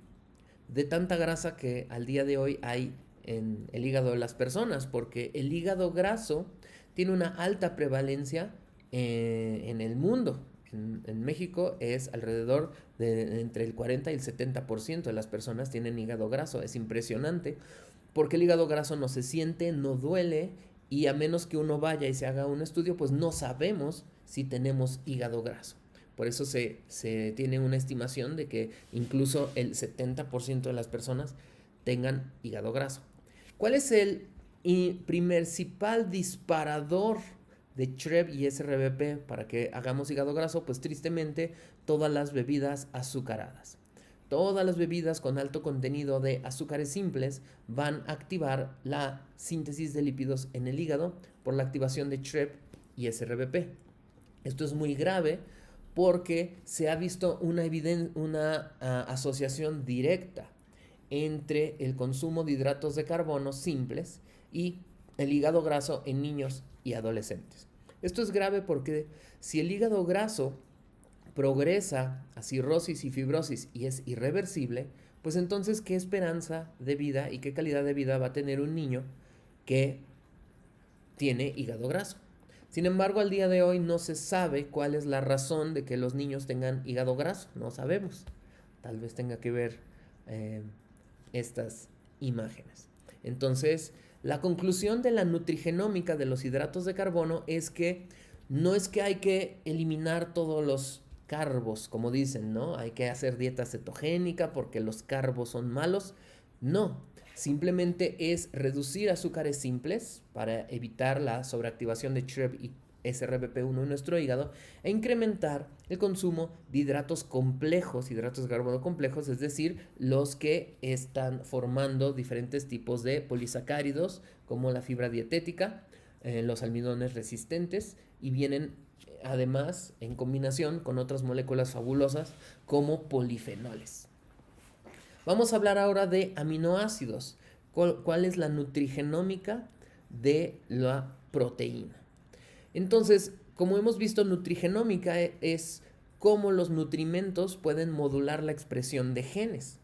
de tanta grasa que al día de hoy hay en el hígado de las personas? Porque el hígado graso tiene una alta prevalencia en el mundo. En México es alrededor de entre el 40 y el 70% de las personas tienen hígado graso. Es impresionante, porque el hígado graso no se siente, no duele, y a menos que uno vaya y se haga un estudio, pues no sabemos si tenemos hígado graso. Por eso se tiene una estimación de que incluso el 70% de las personas tengan hígado graso. ¿Cuál es el principal disparador de TREP y SRBP para que hagamos hígado graso? Pues tristemente, todas las bebidas azucaradas. Todas las bebidas con alto contenido de azúcares simples van a activar la síntesis de lípidos en el hígado por la activación de TREP y SRBP. Esto es muy grave, porque se ha visto una asociación directa entre el consumo de hidratos de carbono simples y el hígado graso en niños y adolescentes. Esto es grave porque si el hígado graso progresa a cirrosis y fibrosis y es irreversible, pues entonces ¿qué esperanza de vida y qué calidad de vida va a tener un niño que tiene hígado graso? Sin embargo, al día de hoy no se sabe cuál es la razón de que los niños tengan hígado graso. No sabemos. Tal vez tenga que ver estas imágenes. Entonces, la conclusión de la nutrigenómica de los hidratos de carbono es que no es que hay que eliminar todos los carbos, como dicen, ¿no? Hay que hacer dieta cetogénica porque los carbos son malos. No, simplemente es reducir azúcares simples para evitar la sobreactivación de TREP y SRBP1 en nuestro hígado, e incrementar el consumo de hidratos complejos, hidratos de carbono complejos, es decir, los que están formando diferentes tipos de polisacáridos, como la fibra dietética, los almidones resistentes, y vienen además en combinación con otras moléculas fabulosas como polifenoles. Vamos a hablar ahora de aminoácidos. ¿Cuál es la nutrigenómica de la proteína? Entonces, como hemos visto, nutrigenómica es cómo los nutrimentos pueden modular la expresión de genes.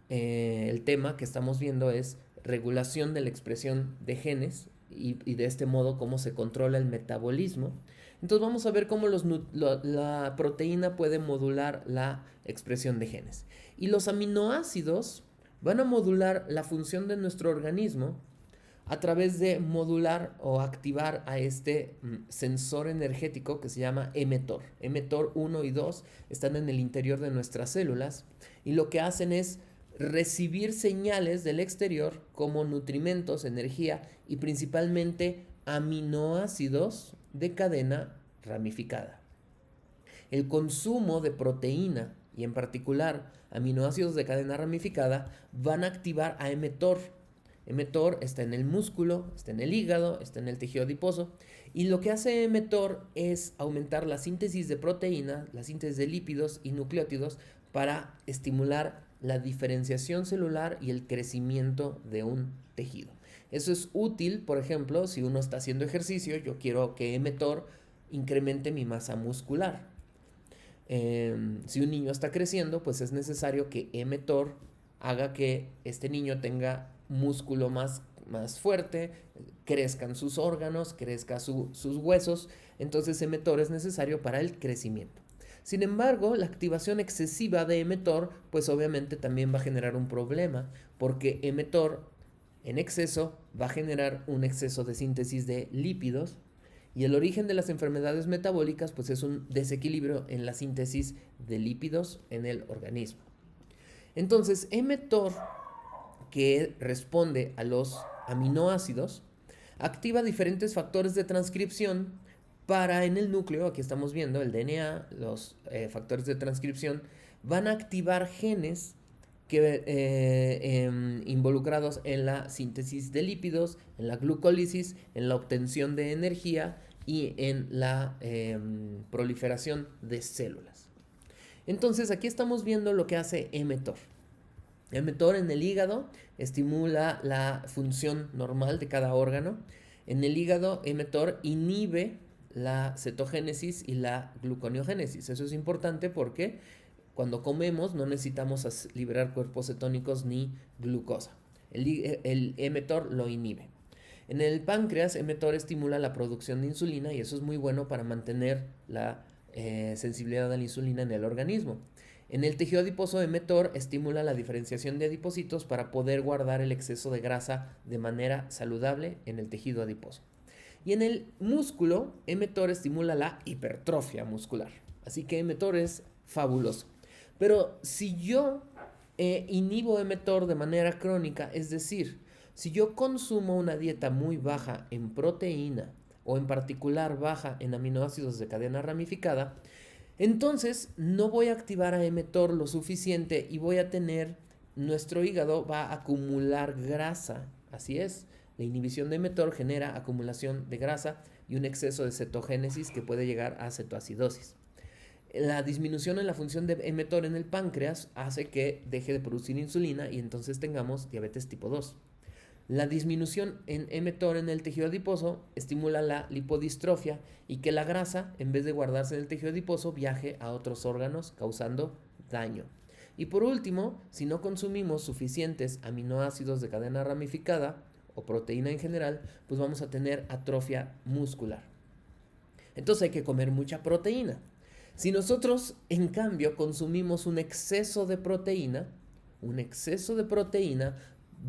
El tema que estamos viendo es regulación de la expresión de genes y de este modo cómo se controla el metabolismo. Entonces vamos a ver cómo la proteína puede modular la expresión de genes. Y los aminoácidos van a modular la función de nuestro organismo a través de modular o activar a este sensor energético que se llama mTOR. mTOR 1 y 2 están en el interior de nuestras células y lo que hacen es recibir señales del exterior como nutrimentos, energía y principalmente aminoácidos de cadena ramificada. El consumo de proteína y en particular aminoácidos de cadena ramificada van a activar a mTOR. mTOR está en el músculo, está en el hígado, está en el tejido adiposo y lo que hace mTOR es aumentar la síntesis de proteína, la síntesis de lípidos y nucleótidos para estimular la diferenciación celular y el crecimiento de un tejido. Eso es útil, por ejemplo, si uno está haciendo ejercicio, yo quiero que mTOR incremente mi masa muscular. Si un niño está creciendo, pues es necesario que mTOR haga que este niño tenga músculo más fuerte, crezcan sus órganos, crezcan sus huesos. Entonces mTOR es necesario para el crecimiento. Sin embargo, la activación excesiva de mTOR, pues obviamente también va a generar un problema, porque mTOR en exceso va a generar un exceso de síntesis de lípidos. Y el origen de las enfermedades metabólicas pues es un desequilibrio en la síntesis de lípidos en el organismo. Entonces, mTOR, que responde a los aminoácidos, activa diferentes factores de transcripción para en el núcleo, aquí estamos viendo el DNA, los factores de transcripción, van a activar genes involucrados en la síntesis de lípidos, en la glucólisis, en la obtención de energía y en la proliferación de células. Entonces aquí estamos viendo lo que hace mTOR. mTOR en el hígado estimula la función normal de cada órgano. En el hígado mTOR inhibe la cetogénesis y la gluconeogénesis. Eso es importante porque cuando comemos no necesitamos liberar cuerpos cetónicos ni glucosa. El mTOR lo inhibe. En el páncreas, mTOR estimula la producción de insulina y eso es muy bueno para mantener la sensibilidad a la insulina en el organismo. En el tejido adiposo, mTOR estimula la diferenciación de adipocitos para poder guardar el exceso de grasa de manera saludable en el tejido adiposo. Y en el músculo, mTOR estimula la hipertrofia muscular. Así que mTOR es fabuloso. Pero si yo inhibo mTOR de manera crónica, es decir, si yo consumo una dieta muy baja en proteína o en particular baja en aminoácidos de cadena ramificada, entonces no voy a activar a mTOR lo suficiente y voy a tener, nuestro hígado va a acumular grasa. Así es, la inhibición de mTOR genera acumulación de grasa y un exceso de cetogénesis que puede llegar a cetoacidosis. La disminución en la función de mTOR en el páncreas hace que deje de producir insulina y entonces tengamos diabetes tipo 2. La disminución en mTOR en el tejido adiposo estimula la lipodistrofia y que la grasa, en vez de guardarse en el tejido adiposo, viaje a otros órganos causando daño. Y por último, si no consumimos suficientes aminoácidos de cadena ramificada o proteína en general, pues vamos a tener atrofia muscular. Entonces hay que comer mucha proteína. Si nosotros, en cambio, consumimos un exceso de proteína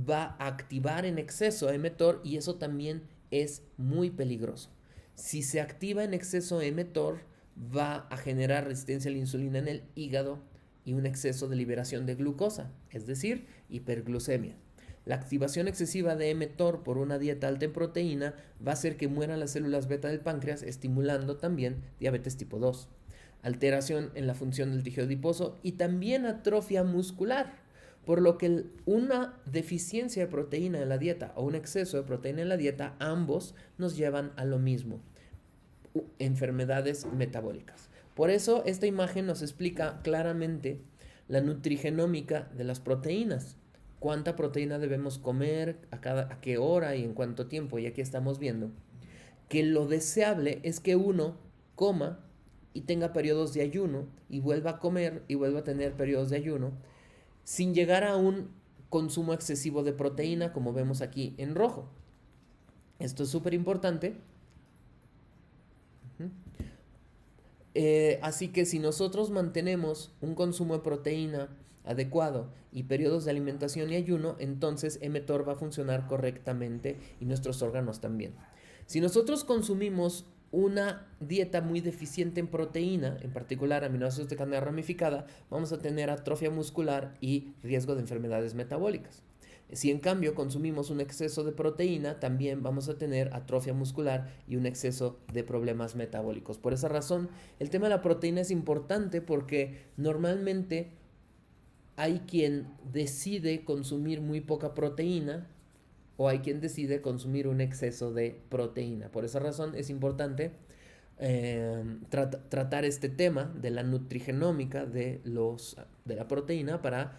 va a activar en exceso mTOR y eso también es muy peligroso. Si se activa en exceso mTOR, va a generar resistencia a la insulina en el hígado y un exceso de liberación de glucosa, es decir, hiperglucemia. La activación excesiva de mTOR por una dieta alta en proteína va a hacer que mueran las células beta del páncreas, estimulando también diabetes tipo 2, alteración en la función del tejido adiposo y también atrofia muscular. Por lo que una deficiencia de proteína en la dieta o un exceso de proteína en la dieta, ambos nos llevan a lo mismo, enfermedades metabólicas. Por eso esta imagen nos explica claramente la nutrigenómica de las proteínas. Cuánta proteína debemos comer, a qué hora y en cuánto tiempo. Y aquí estamos viendo que lo deseable es que uno coma y tenga periodos de ayuno y vuelva a comer y vuelva a tener periodos de ayuno sin llegar a un consumo excesivo de proteína como vemos aquí en rojo. Esto es súper importante. Así que si nosotros mantenemos un consumo de proteína adecuado y periodos de alimentación y ayuno, entonces mTOR va a funcionar correctamente y nuestros órganos también. Si nosotros consumimos una dieta muy deficiente en proteína, en particular aminoácidos de cadena ramificada, vamos a tener atrofia muscular y riesgo de enfermedades metabólicas. Si en cambio consumimos un exceso de proteína, también vamos a tener atrofia muscular y un exceso de problemas metabólicos. Por esa razón, el tema de la proteína es importante porque normalmente hay quien decide consumir muy poca proteína o hay quien decide consumir un exceso de proteína. Por esa razón es importante tratar este tema de la nutrigenómica de la proteína para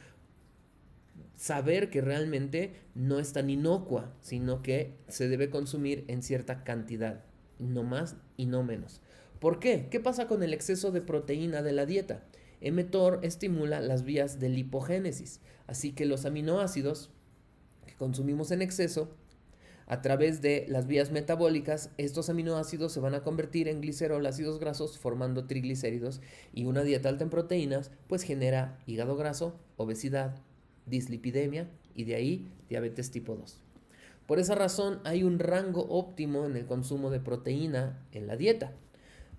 saber que realmente no es tan inocua, sino que se debe consumir en cierta cantidad, no más y no menos. ¿Por qué? ¿Qué pasa con el exceso de proteína de la dieta? mTOR estimula las vías de lipogénesis, así que los aminoácidos que consumimos en exceso, a través de las vías metabólicas, estos aminoácidos se van a convertir en glicerol, ácidos grasos, formando triglicéridos, y una dieta alta en proteínas pues genera hígado graso, obesidad, dislipidemia y de ahí diabetes tipo 2. Por esa razón hay un rango óptimo en el consumo de proteína en la dieta.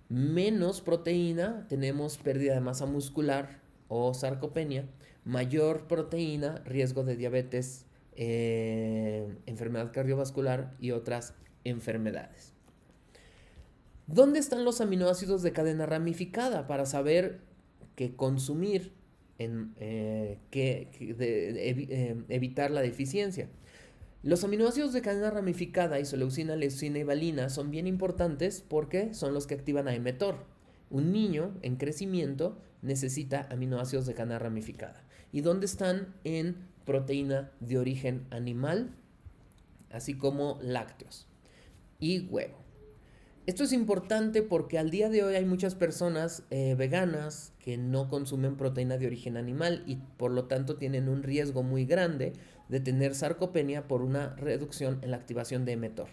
Menos proteína, tenemos pérdida de masa muscular o sarcopenia. Mayor proteína, riesgo de diabetes, enfermedad cardiovascular y otras enfermedades. ¿Dónde están los aminoácidos de cadena ramificada para saber qué consumir, evitar la deficiencia? Los aminoácidos de cadena ramificada, isoleucina, leucina y valina, son bien importantes porque son los que activan a mTOR. Un niño en crecimiento necesita aminoácidos de cadena ramificada. ¿Y dónde están? En proteína de origen animal, así como lácteos y huevo. Esto es importante porque al día de hoy hay muchas personas veganas que no consumen proteína de origen animal y por lo tanto tienen un riesgo muy grande de tener sarcopenia por una reducción en la activación de mTOR.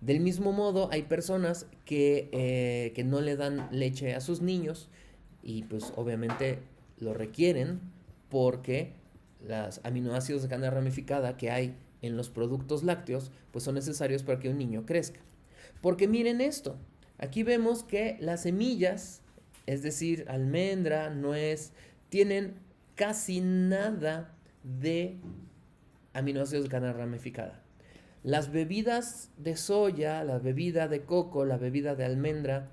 Del mismo modo, hay personas que no le dan leche a sus niños y pues obviamente lo requieren porque los aminoácidos de cadena ramificada que hay en los productos lácteos pues son necesarios para que un niño crezca. Porque miren esto, aquí vemos que las semillas, es decir, almendra, nuez, tienen casi nada de aminoácidos de cadena ramificada. Las bebidas de soya, la bebida de coco, la bebida de almendra,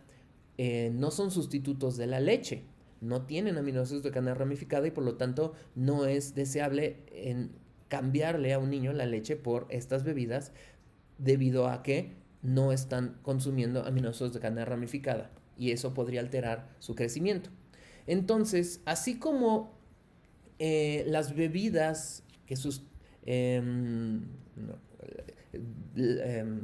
no son sustitutos de la leche, no tienen aminoácidos de cadena ramificada y por lo tanto no es deseable cambiarle a un niño la leche por estas bebidas debido a que no están consumiendo aminoácidos de cadena ramificada y eso podría alterar su crecimiento. Entonces, así como las bebidas que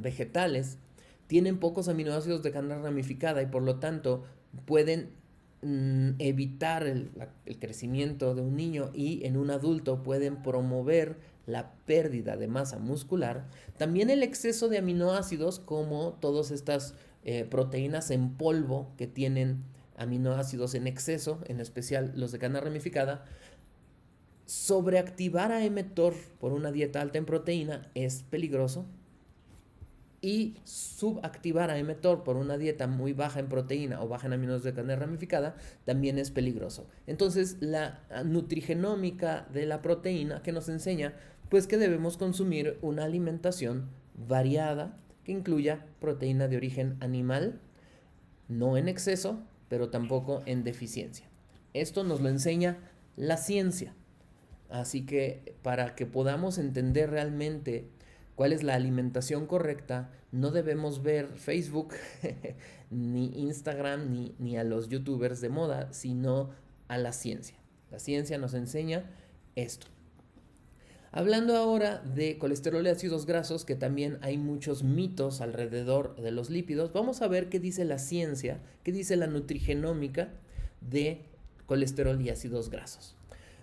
vegetales tienen pocos aminoácidos de cadena ramificada y por lo tanto pueden evitar el crecimiento de un niño y en un adulto pueden promover la pérdida de masa muscular, también el exceso de aminoácidos como todas estas proteínas en polvo que tienen aminoácidos en exceso, en especial los de cadena ramificada, sobreactivar a mTOR por una dieta alta en proteína es peligroso y subactivar a mTOR por una dieta muy baja en proteína o baja en aminoácidos de cadena ramificada también es peligroso. Entonces la nutrigenómica de la proteína que nos enseña pues que debemos consumir una alimentación variada que incluya proteína de origen animal, no en exceso, pero tampoco en deficiencia. Esto nos lo enseña la ciencia. Así que para que podamos entender realmente cuál es la alimentación correcta, no debemos ver Facebook, ni Instagram, ni a los youtubers de moda, sino a la ciencia. La ciencia nos enseña esto. Hablando ahora de colesterol y ácidos grasos, que también hay muchos mitos alrededor de los lípidos, vamos a ver qué dice la ciencia, qué dice la nutrigenómica de colesterol y ácidos grasos.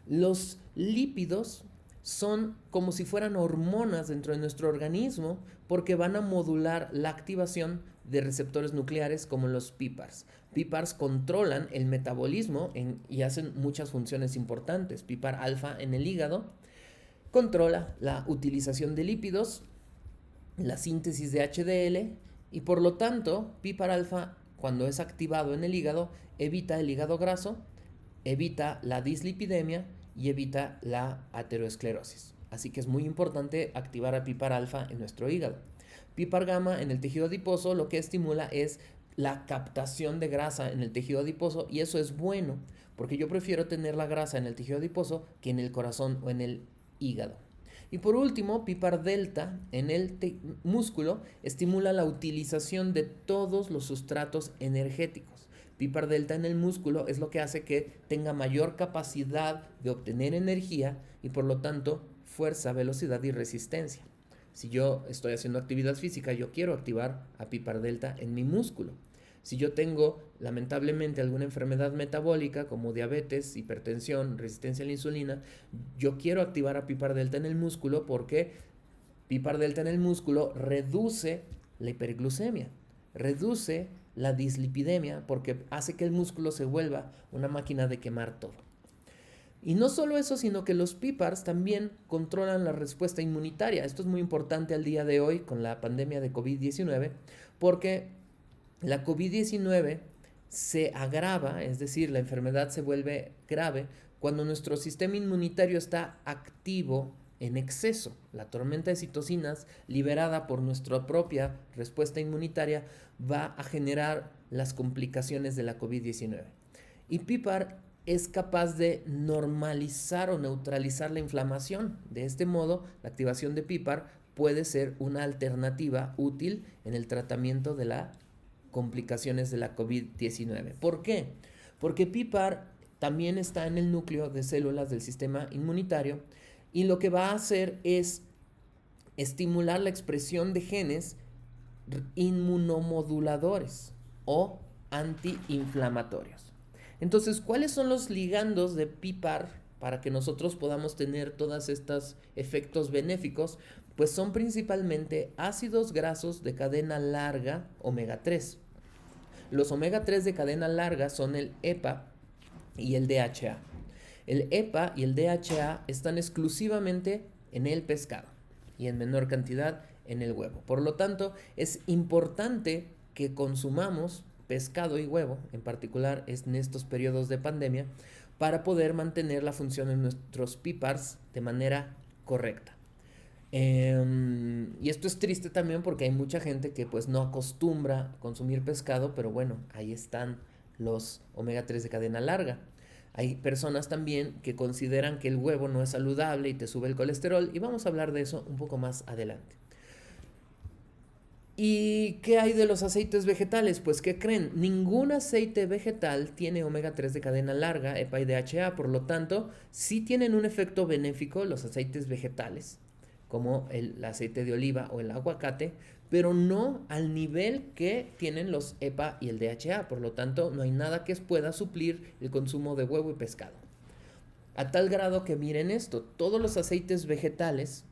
Los lípidos son como si fueran hormonas dentro de nuestro organismo porque van a modular la activación de receptores nucleares como los PPARs. PPARs controlan el metabolismo y hacen muchas funciones importantes. PPAR alfa en el hígado controla la utilización de lípidos, la síntesis de HDL y por lo tanto PPAR alfa cuando es activado en el hígado evita el hígado graso, evita la dislipidemia y evita la aterosclerosis. Así que es muy importante activar a PPAR alfa en nuestro hígado. PPAR gamma en el tejido adiposo lo que estimula es la captación de grasa en el tejido adiposo y eso es bueno porque yo prefiero tener la grasa en el tejido adiposo que en el corazón o en el hígado. Y por último, PPAR delta en el músculo estimula la utilización de todos los sustratos energéticos. PPAR delta en el músculo es lo que hace que tenga mayor capacidad de obtener energía y por lo tanto fuerza, velocidad y resistencia. Si yo estoy haciendo actividad física, yo quiero activar a PPAR delta en mi músculo. Si yo tengo lamentablemente alguna enfermedad metabólica como diabetes, hipertensión, resistencia a la insulina, yo quiero activar a PPAR delta en el músculo porque PPAR delta en el músculo reduce la hiperglucemia, reduce la dislipidemia porque hace que el músculo se vuelva una máquina de quemar todo. Y no solo eso, sino que los PPARs también controlan la respuesta inmunitaria. Esto es muy importante al día de hoy con la pandemia de COVID-19 porque la COVID-19 se agrava, es decir, la enfermedad se vuelve grave cuando nuestro sistema inmunitario está activo en exceso. La tormenta de citocinas liberada por nuestra propia respuesta inmunitaria va a generar las complicaciones de la COVID-19. Y PPAR es capaz de normalizar o neutralizar la inflamación. De este modo, la activación de PPAR puede ser una alternativa útil en el tratamiento de las complicaciones de la COVID-19. ¿Por qué? Porque PPAR también está en el núcleo de células del sistema inmunitario y lo que va a hacer es estimular la expresión de genes inmunomoduladores o antiinflamatorios. Entonces, ¿cuáles son los ligandos de PPAR para que nosotros podamos tener todos estos efectos benéficos? Pues son principalmente ácidos grasos de cadena larga omega 3. Los omega 3 de cadena larga son el EPA y el DHA. El EPA y el DHA están exclusivamente en el pescado y en menor cantidad en el huevo. Por lo tanto, es importante que consumamos pescado y huevo, en particular en estos periodos de pandemia, para poder mantener la función de nuestros PPARs de manera correcta. Y esto es triste también porque hay mucha gente que pues no acostumbra a consumir pescado, pero bueno, ahí están los omega 3 de cadena larga. Hay personas también que consideran que el huevo no es saludable y te sube el colesterol y vamos a hablar de eso un poco más adelante. ¿Y qué hay de los aceites vegetales? Pues ¿qué creen? Ningún aceite vegetal tiene omega 3 de cadena larga, EPA y DHA, por lo tanto, sí tienen un efecto benéfico los aceites vegetales, como el aceite de oliva o el aguacate, pero no al nivel que tienen los EPA y el DHA, por lo tanto, no hay nada que pueda suplir el consumo de huevo y pescado. A tal grado que miren esto, todos los aceites vegetales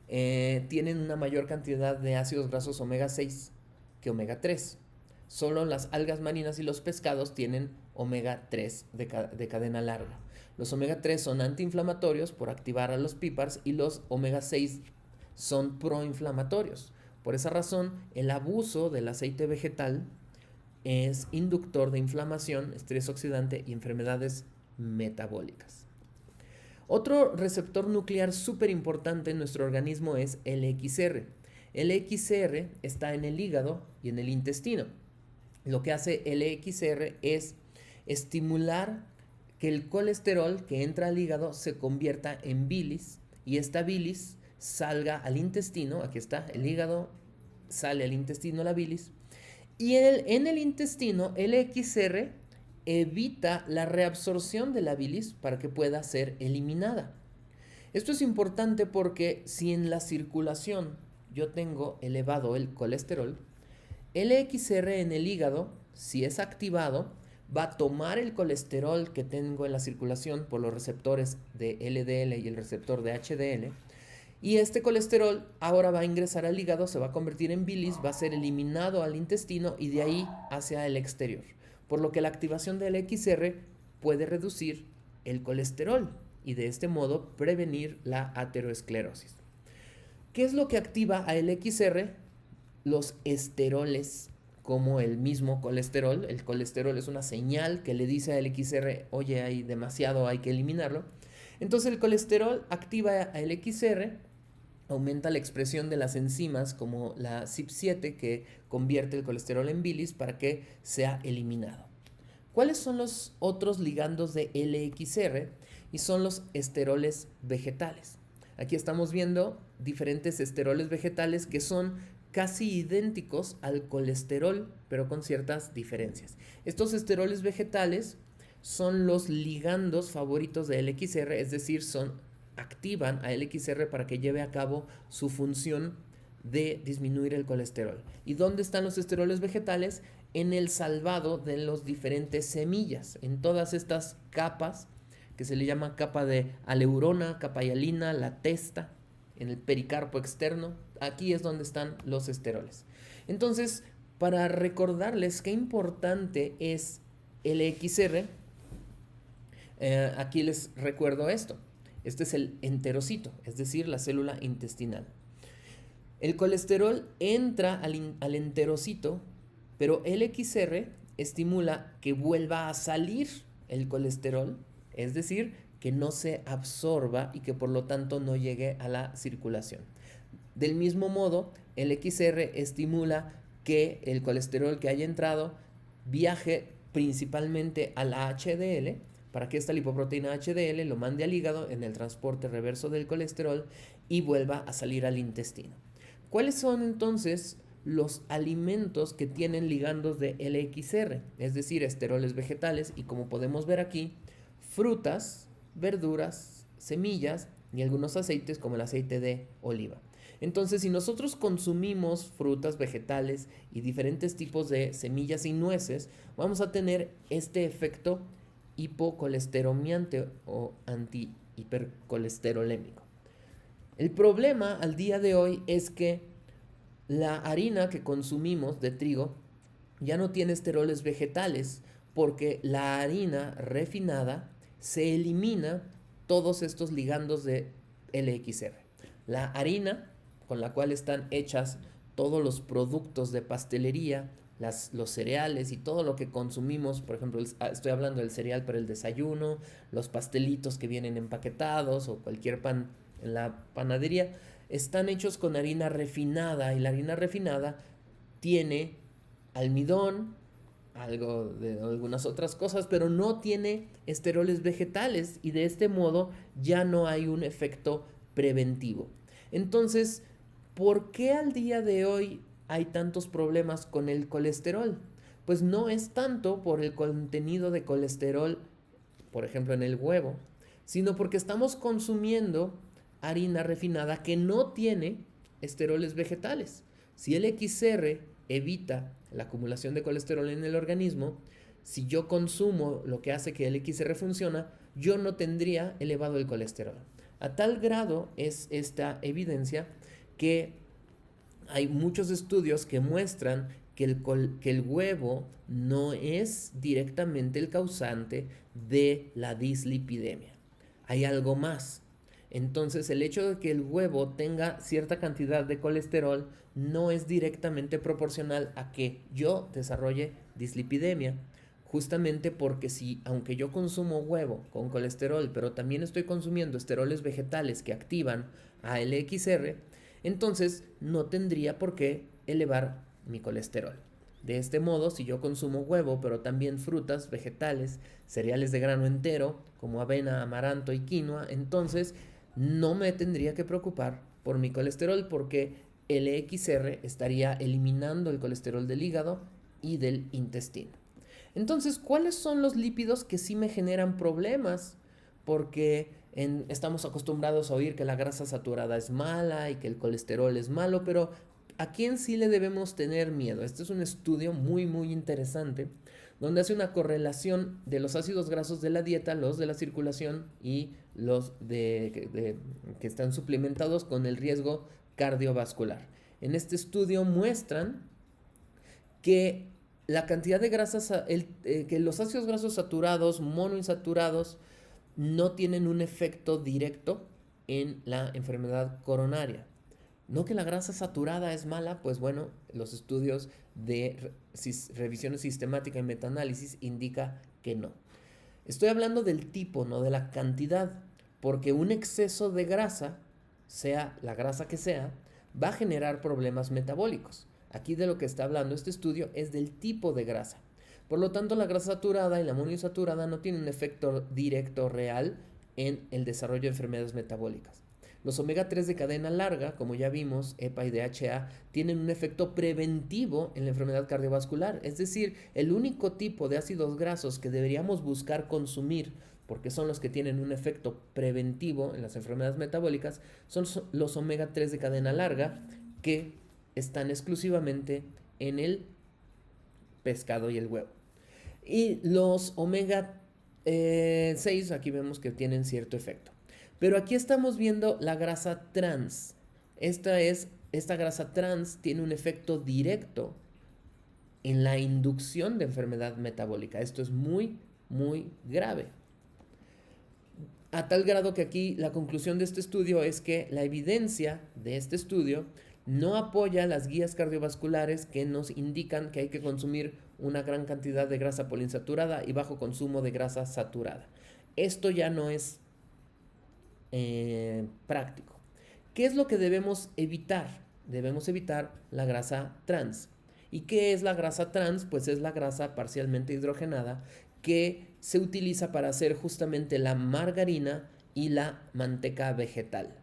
tienen una mayor cantidad de ácidos grasos omega 6 que omega 3. Solo las algas marinas y los pescados tienen omega 3 de cadena larga. Los omega 3 son antiinflamatorios por activar a los PPARs y los omega 6 son proinflamatorios. Por esa razón, el abuso del aceite vegetal es inductor de inflamación, estrés oxidante y enfermedades metabólicas. Otro receptor nuclear súper importante en nuestro organismo es el XR. El XR está en el hígado y en el intestino. Lo que hace el XR es estimular que el colesterol que entra al hígado se convierta en bilis y esta bilis salga al intestino. Aquí está el hígado, sale al intestino la bilis y en el intestino el XR evita la reabsorción de la bilis para que pueda ser eliminada. Esto es importante porque si en la circulación yo tengo elevado el colesterol, el XR en el hígado, si es activado, va a tomar el colesterol que tengo en la circulación por los receptores de LDL y el receptor de HDL Y este colesterol ahora va a ingresar al hígado, se va a convertir en bilis, va a ser eliminado al intestino y de ahí hacia el exterior. Por lo que la activación del XR puede reducir el colesterol y de este modo prevenir la aterosclerosis. ¿Qué es lo que activa a el XR? Los esteroles, como el mismo colesterol. El colesterol es una señal que le dice al XR, oye, hay demasiado, hay que eliminarlo. Entonces el colesterol activa al XR, aumenta la expresión de las enzimas como la CYP7 que convierte el colesterol en bilis para que sea eliminado. ¿Cuáles son los otros ligandos de LXR? Y son los esteroles vegetales. Aquí estamos viendo diferentes esteroles vegetales que son casi idénticos al colesterol, pero con ciertas diferencias. Estos esteroles vegetales son los ligandos favoritos de LXR, es decir, activan a LXR para que lleve a cabo su función de disminuir el colesterol. ¿Y dónde están los esteroles vegetales? En el salvado de las diferentes semillas, en todas estas capas que se le llama capa de aleurona, capa hialina, la testa, en el pericarpo externo. Aquí es donde están los esteroles. Entonces, para recordarles qué importante es el XR, aquí les recuerdo esto. Este es el enterocito, es decir, la célula intestinal. El colesterol entra al enterocito, pero el XR estimula que vuelva a salir el colesterol, es decir, que no se absorba y que por lo tanto no llegue a la circulación. Del mismo modo, el XR estimula que el colesterol que haya entrado viaje principalmente a la HDL, para que esta lipoproteína HDL lo mande al hígado en el transporte reverso del colesterol y vuelva a salir al intestino. ¿Cuáles son entonces los alimentos que tienen ligandos de LXR? Es decir, esteroles vegetales y, como podemos ver aquí, frutas, verduras, semillas y algunos aceites como el aceite de oliva. Entonces, si nosotros consumimos frutas, vegetales y diferentes tipos de semillas y nueces, vamos a tener este efecto hipocolesteromiante o antihipercolesterolémico. El problema al día de hoy es que la harina que consumimos de trigo ya no tiene esteroles vegetales porque la harina refinada se elimina todos estos ligandos de LXR. La harina con la cual están hechas todos los productos de pastelería, los cereales y todo lo que consumimos, por ejemplo, estoy hablando del cereal para el desayuno, los pastelitos que vienen empaquetados o cualquier pan en la panadería, están hechos con harina refinada y la harina refinada tiene almidón, algo de algunas otras cosas, pero no tiene esteroles vegetales y de este modo ya no hay un efecto preventivo. Entonces, ¿por qué al día de hoy hay tantos problemas con el colesterol? Pues no es tanto por el contenido de colesterol, por ejemplo en el huevo, sino porque estamos consumiendo harina refinada que no tiene esteroles vegetales. Si el XR evita la acumulación de colesterol en el organismo, si yo consumo lo que hace que el XR funcione, yo no tendría elevado el colesterol. A tal grado es esta evidencia que hay muchos estudios que muestran que el huevo no es directamente el causante de la dislipidemia. Hay algo más. Entonces, el hecho de que el huevo tenga cierta cantidad de colesterol no es directamente proporcional a que yo desarrolle dislipidemia. Justamente porque aunque yo consumo huevo con colesterol, pero también estoy consumiendo esteroles vegetales que activan a LXR, entonces no tendría por qué elevar mi colesterol. De este modo, si yo consumo huevo, pero también frutas, vegetales, cereales de grano entero, como avena, amaranto y quinoa, entonces no me tendría que preocupar por mi colesterol porque el LXR estaría eliminando el colesterol del hígado y del intestino. Entonces, ¿cuáles son los lípidos que sí me generan problemas? Porque estamos acostumbrados a oír que la grasa saturada es mala y que el colesterol es malo, pero ¿a quién sí le debemos tener miedo? Este es un estudio muy, muy interesante donde hace una correlación de los ácidos grasos de la dieta, los de la circulación y los que están suplementados con el riesgo cardiovascular. En este estudio muestran que la cantidad de grasas, que los ácidos grasos saturados, monoinsaturados, no tienen un efecto directo en la enfermedad coronaria. No que la grasa saturada es mala, pues bueno, los estudios de revisión sistemática y metaanálisis indica que no. Estoy hablando del tipo, no de la cantidad, porque un exceso de grasa, sea la grasa que sea, va a generar problemas metabólicos. Aquí de lo que está hablando este estudio es del tipo de grasa. Por lo tanto, la grasa saturada y la monoinsaturada no tienen un efecto directo real en el desarrollo de enfermedades metabólicas. Los omega 3 de cadena larga, como ya vimos, EPA y DHA, tienen un efecto preventivo en la enfermedad cardiovascular. Es decir, el único tipo de ácidos grasos que deberíamos buscar consumir, porque son los que tienen un efecto preventivo en las enfermedades metabólicas, son los omega 3 de cadena larga, que están exclusivamente en el pescado y el huevo. Y los omega 6, aquí vemos que tienen cierto efecto. Pero aquí estamos viendo la grasa trans. Esta grasa trans tiene un efecto directo en la inducción de enfermedad metabólica. Esto es muy, muy grave. A tal grado que aquí la conclusión de este estudio es que la evidencia de este estudio no apoya las guías cardiovasculares que nos indican que hay que consumir una gran cantidad de grasa poliinsaturada y bajo consumo de grasa saturada. Esto ya no es práctico. ¿Qué es lo que debemos evitar? Debemos evitar la grasa trans. ¿Y qué es la grasa trans? Pues es la grasa parcialmente hidrogenada que se utiliza para hacer justamente la margarina y la manteca vegetal.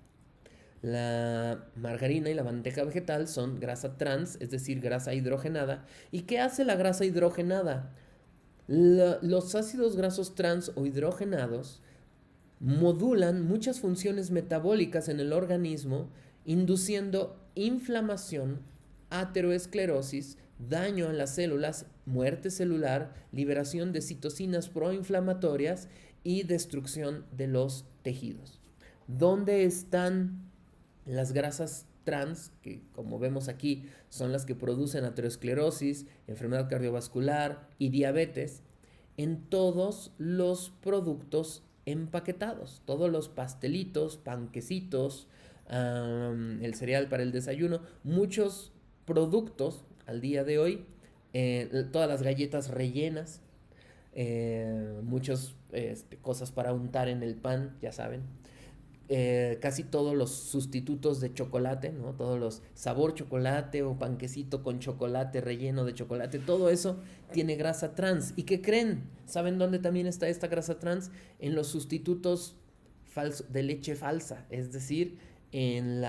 La margarina y la manteca vegetal son grasa trans, es decir, grasa hidrogenada. ¿Y qué hace la grasa hidrogenada? Los ácidos grasos trans o hidrogenados modulan muchas funciones metabólicas en el organismo, induciendo inflamación, ateroesclerosis, daño en las células, muerte celular, liberación de citocinas proinflamatorias y destrucción de los tejidos. ¿Dónde están las grasas trans, que como vemos aquí son las que producen aterosclerosis, enfermedad cardiovascular y diabetes? En todos los productos empaquetados, todos los pastelitos, panquecitos, el cereal para el desayuno, muchos productos al día de hoy, todas las galletas rellenas, muchas cosas para untar en el pan, ya saben. Casi todos los sustitutos de chocolate, ¿no? Todos los sabor chocolate o panquecito con chocolate, relleno de chocolate, todo eso tiene grasa trans. ¿Y qué creen? ¿Saben dónde también está esta grasa trans? En los sustitutos de leche falsa, es decir, en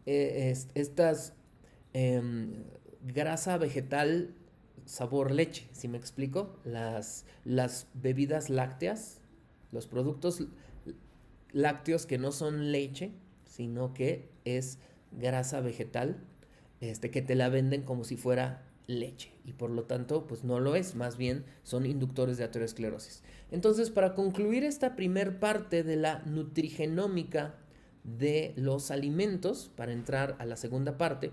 estas grasa vegetal sabor leche, ¿sí me explico? Las bebidas lácteas, los productos lácteos que no son leche, sino que es grasa vegetal, que te la venden como si fuera leche y por lo tanto pues no lo es, más bien son inductores de aterosclerosis. Entonces, para concluir esta primer parte de la nutrigenómica de los alimentos, para entrar a la segunda parte,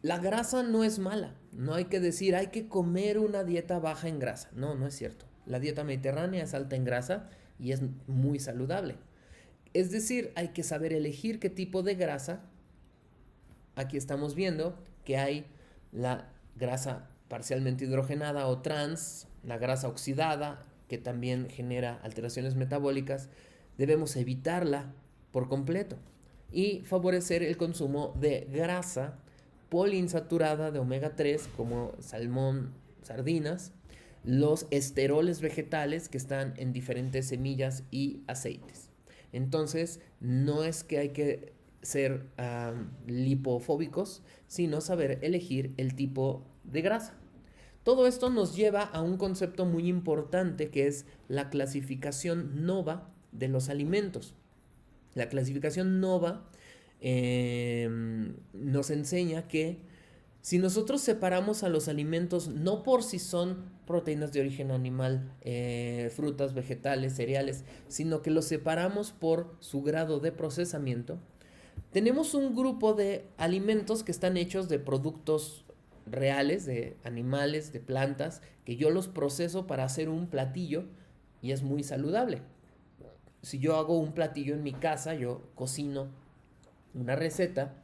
la grasa no es mala. No hay que decir hay que comer una dieta baja en grasa. No, no es cierto. La dieta mediterránea es alta en grasa y es muy saludable. Es decir, hay que saber elegir qué tipo de grasa. Aquí estamos viendo que hay la grasa parcialmente hidrogenada o trans, la grasa oxidada, que también genera alteraciones metabólicas. Debemos evitarla por completo y favorecer el consumo de grasa poliinsaturada de omega 3 como salmón, sardinas, los esteroles vegetales que están en diferentes semillas y aceites. Entonces, no es que hay que ser lipofóbicos, sino saber elegir el tipo de grasa. Todo esto nos lleva a un concepto muy importante que es la clasificación NOVA de los alimentos. La clasificación NOVA nos enseña que si nosotros separamos a los alimentos no por si son proteínas de origen animal, frutas, vegetales, cereales, sino que los separamos por su grado de procesamiento, tenemos un grupo de alimentos que están hechos de productos reales, de animales, de plantas, que yo los proceso para hacer un platillo y es muy saludable. Si yo hago un platillo en mi casa, yo cocino una receta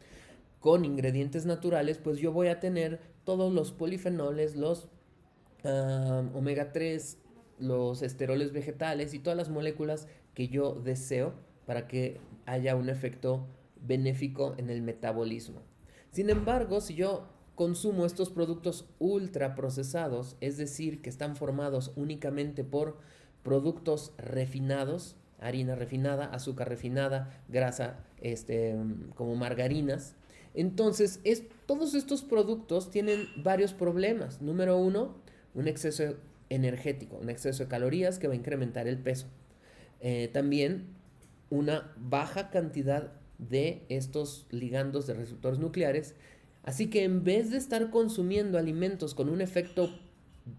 con ingredientes naturales, pues yo voy a tener todos los polifenoles, los omega 3, los esteroles vegetales y todas las moléculas que yo deseo para que haya un efecto benéfico en el metabolismo. Sin embargo, si yo consumo estos productos ultraprocesados, es decir, que están formados únicamente por productos refinados, harina refinada, azúcar refinada, grasa, como margarinas, entonces todos estos productos tienen varios problemas. Número uno, un exceso energético, un exceso de calorías que va a incrementar el peso. También una baja cantidad de estos ligandos de receptores nucleares. Así que en vez de estar consumiendo alimentos con un efecto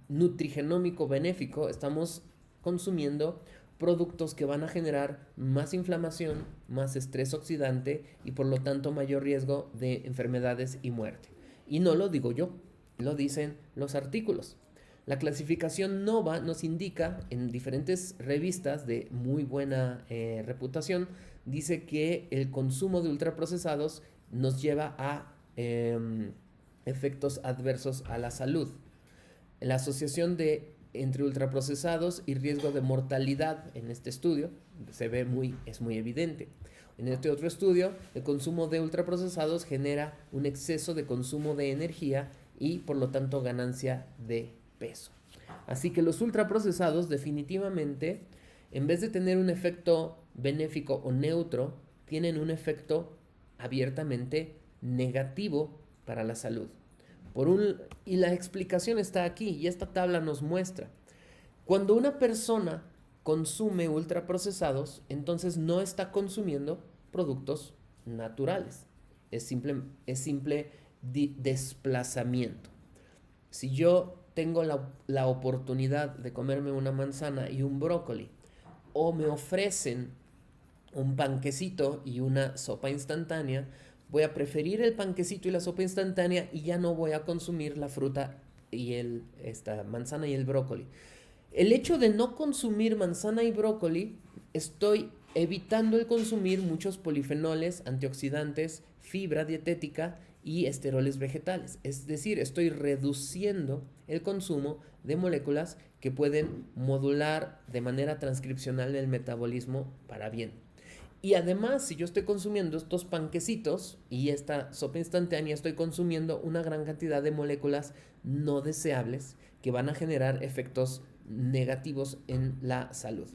nutrigenómico benéfico, estamos consumiendo productos que van a generar más inflamación, más estrés oxidante y por lo tanto mayor riesgo de enfermedades y muerte. Y no lo digo yo, lo dicen los artículos. La clasificación NOVA nos indica en diferentes revistas de muy buena reputación, dice que el consumo de ultraprocesados nos lleva a efectos adversos a la salud. La asociación entre ultraprocesados y riesgo de mortalidad en este estudio es muy evidente. En este otro estudio, el consumo de ultraprocesados genera un exceso de consumo de energía y por lo tanto ganancia de peso. Así que los ultraprocesados definitivamente, en vez de tener un efecto benéfico o neutro, tienen un efecto abiertamente negativo para la salud. Y la explicación está aquí, y esta tabla nos muestra. Cuando una persona consume ultraprocesados, entonces no está consumiendo productos naturales. Es simple desplazamiento. Si yo tengo la oportunidad de comerme una manzana y un brócoli, o me ofrecen un panquecito y una sopa instantánea, voy a preferir el panquecito y la sopa instantánea y ya no voy a consumir la fruta y esta manzana y el brócoli. El hecho de no consumir manzana y brócoli, estoy evitando el consumir muchos polifenoles, antioxidantes, fibra dietética y esteroles vegetales. Es decir, estoy reduciendo el consumo de moléculas que pueden modular de manera transcripcional el metabolismo para bien. Y además, si yo estoy consumiendo estos panquecitos y esta sopa instantánea, estoy consumiendo una gran cantidad de moléculas no deseables que van a generar efectos negativos en la salud.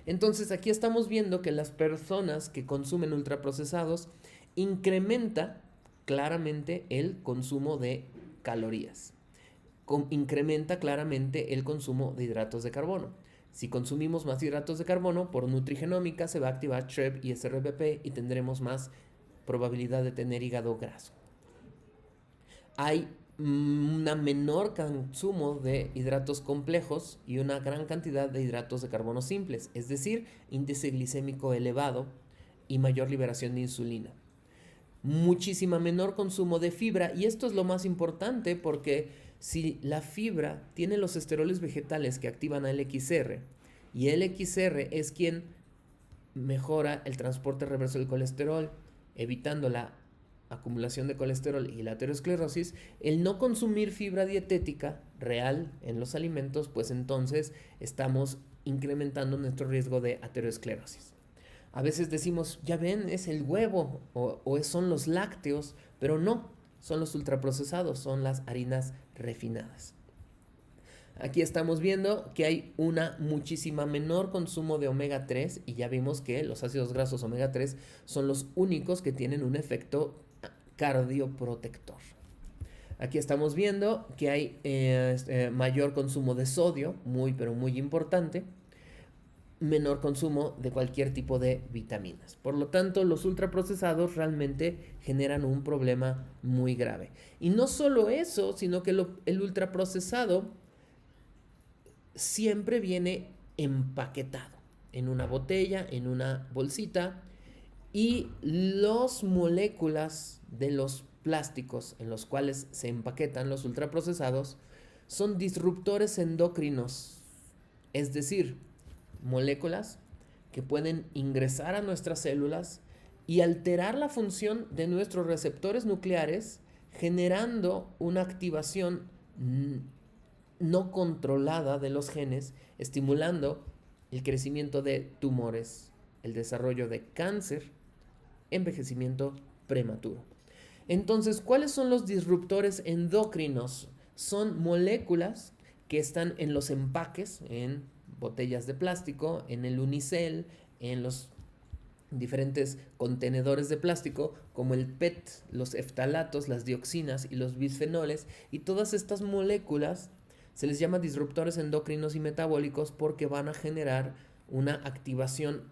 Entonces, aquí estamos viendo que las personas que consumen ultraprocesados incrementa claramente el consumo de calorías. Incrementa claramente el consumo de hidratos de carbono. Si consumimos más hidratos de carbono, por nutrigenómica se va a activar TREB y SRBP y tendremos más probabilidad de tener hígado graso. Hay un menor consumo de hidratos complejos y una gran cantidad de hidratos de carbono simples, es decir, índice glicémico elevado y mayor liberación de insulina. Muchísima menor consumo de fibra, y esto es lo más importante porque si la fibra tiene los esteroles vegetales que activan al XR, y el XR es quien mejora el transporte reverso del colesterol, evitando la acumulación de colesterol y la aterosclerosis, el no consumir fibra dietética real en los alimentos, pues entonces estamos incrementando nuestro riesgo de aterosclerosis. A veces decimos, ya ven, es el huevo o son los lácteos, pero no, son los ultraprocesados, son las harinas refinadas. Aquí estamos viendo que hay una muchísima menor consumo de omega 3 y ya vimos que los ácidos grasos omega 3 son los únicos que tienen un efecto cardioprotector. Aquí estamos viendo que hay mayor consumo de sodio, pero muy importante. menor consumo de cualquier tipo de vitaminas. Por lo tanto, los ultraprocesados realmente generan un problema muy grave. Y no solo eso, sino que el ultraprocesado siempre viene empaquetado en una botella, en una bolsita, y las moléculas de los plásticos en los cuales se empaquetan los ultraprocesados son disruptores endocrinos, es decir, moléculas que pueden ingresar a nuestras células y alterar la función de nuestros receptores nucleares, generando una activación no controlada de los genes, estimulando el crecimiento de tumores, el desarrollo de cáncer, envejecimiento prematuro. Entonces, ¿cuáles son los disruptores endocrinos? Son moléculas que están en los empaques, en botellas de plástico, en el unicel, en los diferentes contenedores de plástico como el PET, los eftalatos, las dioxinas y los bisfenoles, y todas estas moléculas se les llama disruptores endocrinos y metabólicos porque van a generar una activación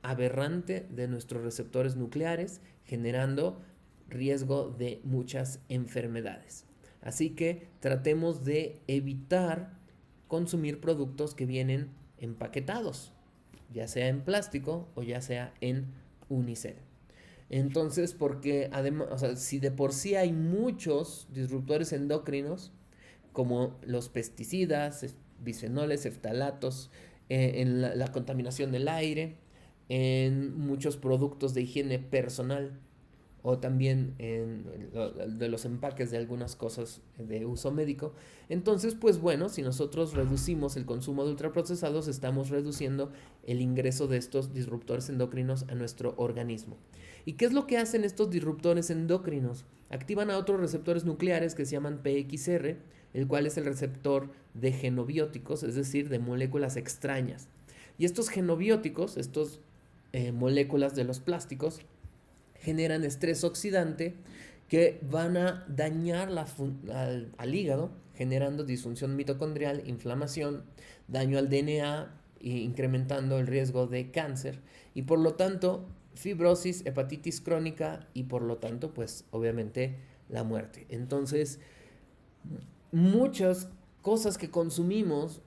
aberrante de nuestros receptores nucleares, generando riesgo de muchas enfermedades. Así que tratemos de evitar consumir productos que vienen empaquetados, ya sea en plástico o ya sea en unicel. Entonces, porque además, o sea, si de por sí hay muchos disruptores endocrinos, como los pesticidas, bisfenoles, eftalatos, en la contaminación del aire, en muchos productos de higiene personal o también en de los empaques de algunas cosas de uso médico. Entonces, pues bueno, si nosotros reducimos el consumo de ultraprocesados, estamos reduciendo el ingreso de estos disruptores endocrinos a nuestro organismo. ¿Y qué es lo que hacen estos disruptores endocrinos? Activan a otros receptores nucleares que se llaman PXR, el cual es el receptor de genobióticos, es decir, de moléculas extrañas. Y estos genobióticos, estos moléculas de los plásticos, generan estrés oxidante que van a dañar al hígado, generando disfunción mitocondrial, inflamación, daño al DNA e incrementando el riesgo de cáncer y por lo tanto fibrosis, hepatitis crónica y por lo tanto pues obviamente la muerte. Entonces muchas cosas que consumimos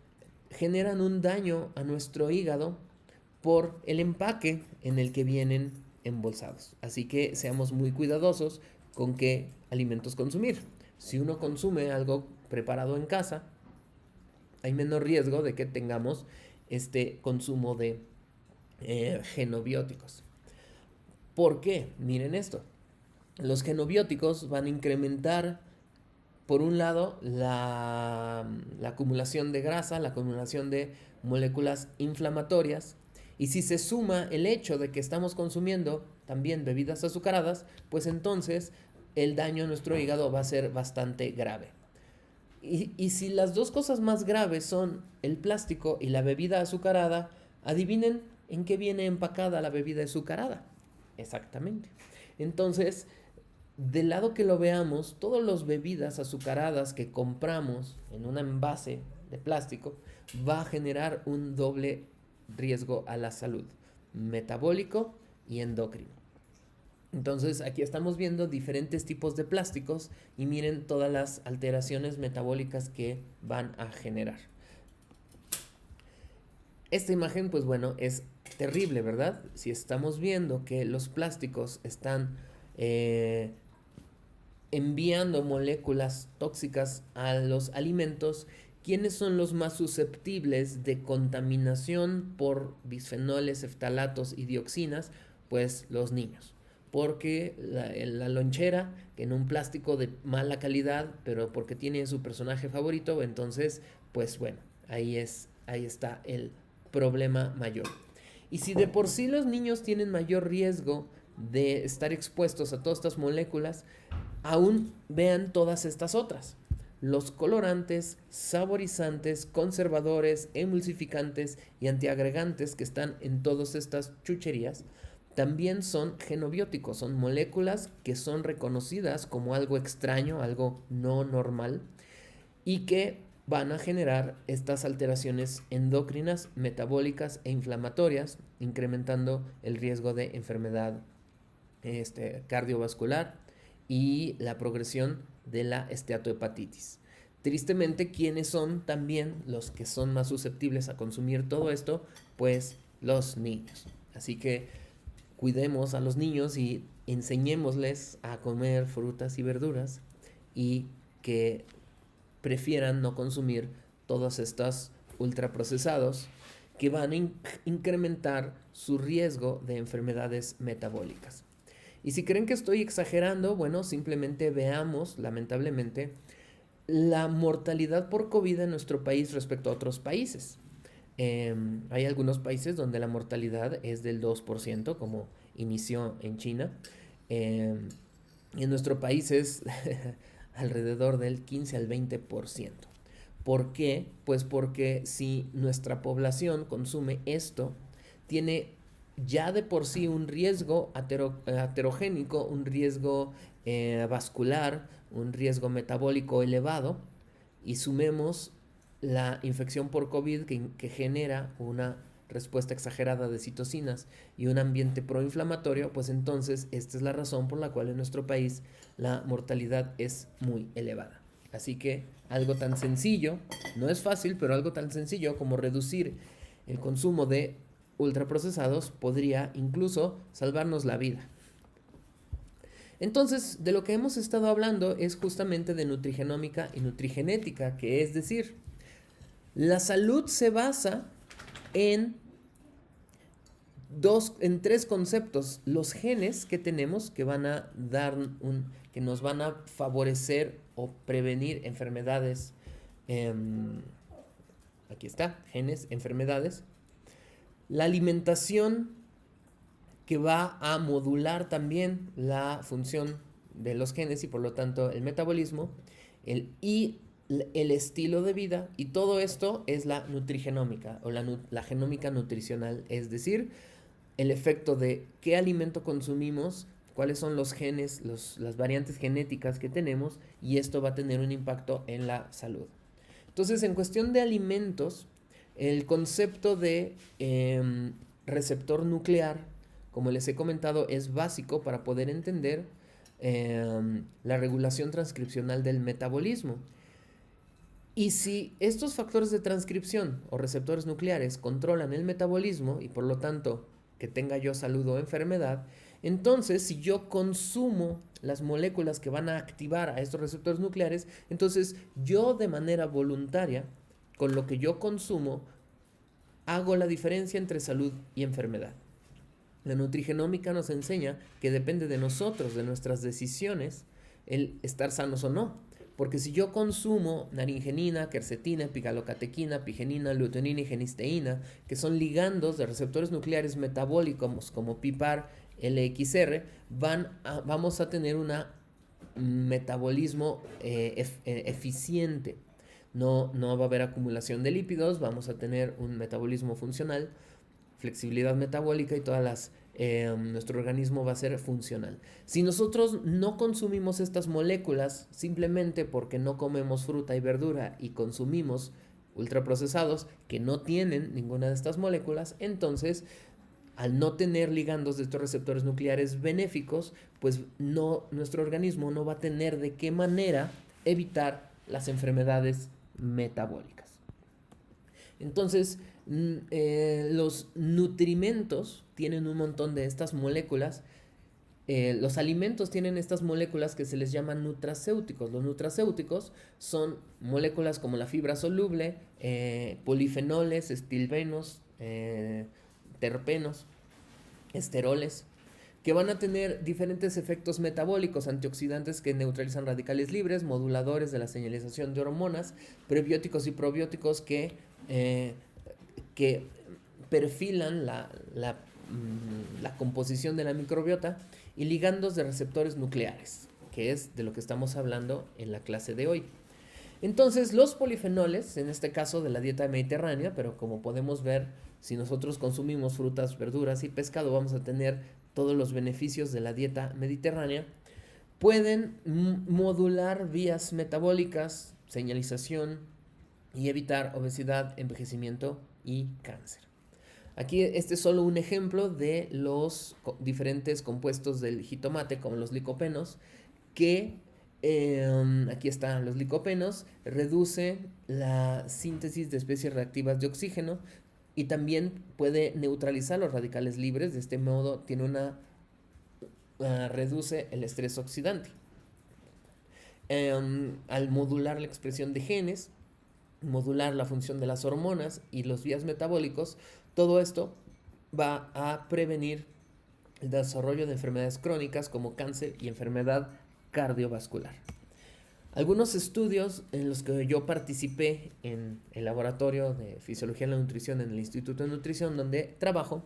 generan un daño a nuestro hígado por el empaque en el que vienen embolsados. Así que seamos muy cuidadosos con qué alimentos consumir. Si uno consume algo preparado en casa, hay menos riesgo de que tengamos este consumo de genobióticos. ¿Por qué? Miren esto. Los genobióticos van a incrementar, por un lado, la acumulación de grasa, la acumulación de moléculas inflamatorias. Y si se suma el hecho de que estamos consumiendo también bebidas azucaradas, pues entonces el daño a nuestro hígado va a ser bastante grave. Y si las dos cosas más graves son el plástico y la bebida azucarada, adivinen en qué viene empacada la bebida azucarada. Exactamente. Entonces, del lado que lo veamos, todas las bebidas azucaradas que compramos en un envase de plástico va a generar un doble riesgo a la salud, metabólico y endocrino. Entonces aquí estamos viendo diferentes tipos de plásticos y miren todas las alteraciones metabólicas que van a generar. Esta imagen pues bueno es terrible, ¿verdad? Si estamos viendo que los plásticos están enviando moléculas tóxicas a los alimentos, ¿quiénes son los más susceptibles de contaminación por bisfenoles, eftalatos y dioxinas? Pues los niños. Porque la lonchera, en un plástico de mala calidad, pero porque tiene su personaje favorito, entonces, pues bueno, ahí está el problema mayor. Y si de por sí los niños tienen mayor riesgo de estar expuestos a todas estas moléculas, aún vean todas estas otras. Los colorantes, saborizantes, conservadores, emulsificantes y antiagregantes que están en todas estas chucherías también son genobióticos, son moléculas que son reconocidas como algo extraño, algo no normal y que van a generar estas alteraciones endocrinas, metabólicas e inflamatorias, incrementando el riesgo de enfermedad cardiovascular y la progresión de la esteatohepatitis. Tristemente, ¿quiénes son también los que son más susceptibles a consumir todo esto? Pues los niños. Así que cuidemos a los niños y enseñémosles a comer frutas y verduras y que prefieran no consumir todos estos ultraprocesados que van a incrementar su riesgo de enfermedades metabólicas. Y si creen que estoy exagerando, bueno, simplemente veamos, lamentablemente, la mortalidad por COVID en nuestro país respecto a otros países. Hay algunos países donde la mortalidad es del 2%, como inició en China. Y en nuestro país es alrededor del 15 al 20%. ¿Por qué? Pues porque si nuestra población consume esto, tiene ya de por sí un riesgo aterogénico, un riesgo vascular, un riesgo metabólico elevado, y sumemos la infección por COVID que genera una respuesta exagerada de citocinas y un ambiente proinflamatorio, pues entonces esta es la razón por la cual en nuestro país la mortalidad es muy elevada. Así que algo tan sencillo, no es fácil, pero algo tan sencillo como reducir el consumo de ultraprocesados podría incluso salvarnos la vida. Entonces, de lo que hemos estado hablando es justamente de nutrigenómica y nutrigenética, que es decir, la salud se basa en tres conceptos: los genes que tenemos que van a que nos van a favorecer o prevenir enfermedades. Aquí está, genes, enfermedades. La alimentación, que va a modular también la función de los genes y por lo tanto el metabolismo, y el estilo de vida, y todo esto es la nutrigenómica o la genómica nutricional, es decir, el efecto de qué alimento consumimos, cuáles son los genes, las variantes genéticas que tenemos, y esto va a tener un impacto en la salud. Entonces, en cuestión de alimentos, el concepto de receptor nuclear, como les he comentado, es básico para poder entender la regulación transcripcional del metabolismo. Y si estos factores de transcripción o receptores nucleares controlan el metabolismo y por lo tanto que tenga yo salud o enfermedad, entonces si yo consumo las moléculas que van a activar a estos receptores nucleares, entonces yo de manera voluntaria, con lo que yo consumo, hago la diferencia entre salud y enfermedad. La nutrigenómica nos enseña que depende de nosotros, de nuestras decisiones, el estar sanos o no. Porque si yo consumo naringenina, quercetina, epigalocatequina, pigenina, luteinina y genisteína, que son ligandos de receptores nucleares metabólicos como PIPAR, LXR, vamos a tener un metabolismo eficiente. No va a haber acumulación de lípidos, vamos a tener un metabolismo funcional, flexibilidad metabólica y nuestro organismo va a ser funcional. Si nosotros no consumimos estas moléculas simplemente porque no comemos fruta y verdura y consumimos ultraprocesados que no tienen ninguna de estas moléculas, entonces al no tener ligandos de estos receptores nucleares benéficos, pues nuestro organismo no va a tener de qué manera evitar las enfermedades metabólicas. Entonces, los nutrimentos tienen un montón de estas moléculas. Los alimentos tienen estas moléculas que se les llaman nutracéuticos. Los nutracéuticos son moléculas como la fibra soluble, polifenoles, estilbenos, terpenos, esteroles, que van a tener diferentes efectos metabólicos: antioxidantes que neutralizan radicales libres, moduladores de la señalización de hormonas, prebióticos y probióticos que perfilan la composición de la microbiota, y ligandos de receptores nucleares, que es de lo que estamos hablando en la clase de hoy. Entonces, los polifenoles, en este caso de la dieta mediterránea, pero como podemos ver, si nosotros consumimos frutas, verduras y pescado, vamos a tener todos los beneficios de la dieta mediterránea, pueden modular vías metabólicas, señalización, y evitar obesidad, envejecimiento y cáncer. Aquí este es solo un ejemplo de los diferentes compuestos del jitomate, como los licopenos, que aquí están los licopenos, reduce la síntesis de especies reactivas de oxígeno y también puede neutralizar los radicales libres. De este modo tiene reduce el estrés oxidante. Al modular la expresión de genes, modular la función de las hormonas y los vías metabólicos, todo esto va a prevenir el desarrollo de enfermedades crónicas como cáncer y enfermedad cardiovascular. Algunos estudios en los que yo participé en el laboratorio de fisiología de la nutrición en el Instituto de Nutrición donde trabajo,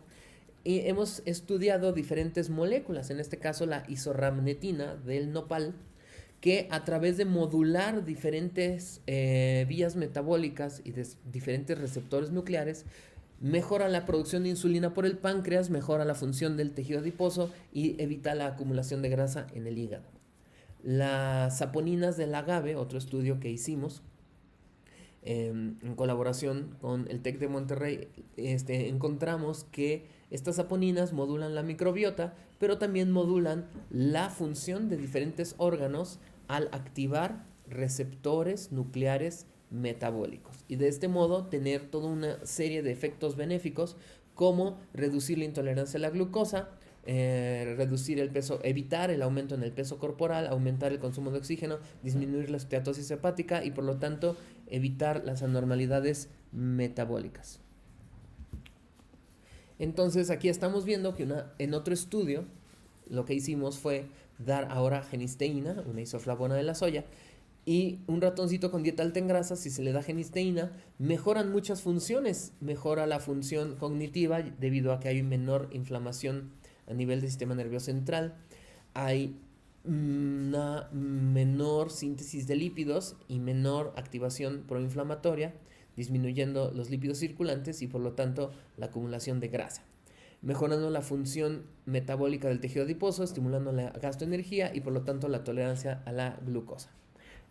y hemos estudiado diferentes moléculas, en este caso la isorramnetina del nopal, que a través de modular diferentes vías metabólicas y de diferentes receptores nucleares, mejora la producción de insulina por el páncreas, mejora la función del tejido adiposo y evita la acumulación de grasa en el hígado. Las saponinas del agave, otro estudio que hicimos en colaboración con el TEC de Monterrey, encontramos que estas saponinas modulan la microbiota, pero también modulan la función de diferentes órganos al activar receptores nucleares metabólicos y de este modo tener toda una serie de efectos benéficos como reducir la intolerancia a la glucosa, reducir el peso, evitar el aumento en el peso corporal, aumentar el consumo de oxígeno, disminuir la esteatosis hepática y por lo tanto evitar las anormalidades metabólicas. Entonces aquí estamos viendo que en otro estudio lo que hicimos fue dar ahora genisteína, una isoflavona de la soya, y un ratoncito con dieta alta en grasa, si se le da genisteína, mejoran muchas funciones. Mejora la función cognitiva debido a que hay menor inflamación a nivel del sistema nervioso central. Hay una menor síntesis de lípidos y menor activación proinflamatoria, disminuyendo los lípidos circulantes y por lo tanto la acumulación de grasa. Mejorando la función metabólica del tejido adiposo, estimulando la gastroenergía y por lo tanto la tolerancia a la glucosa.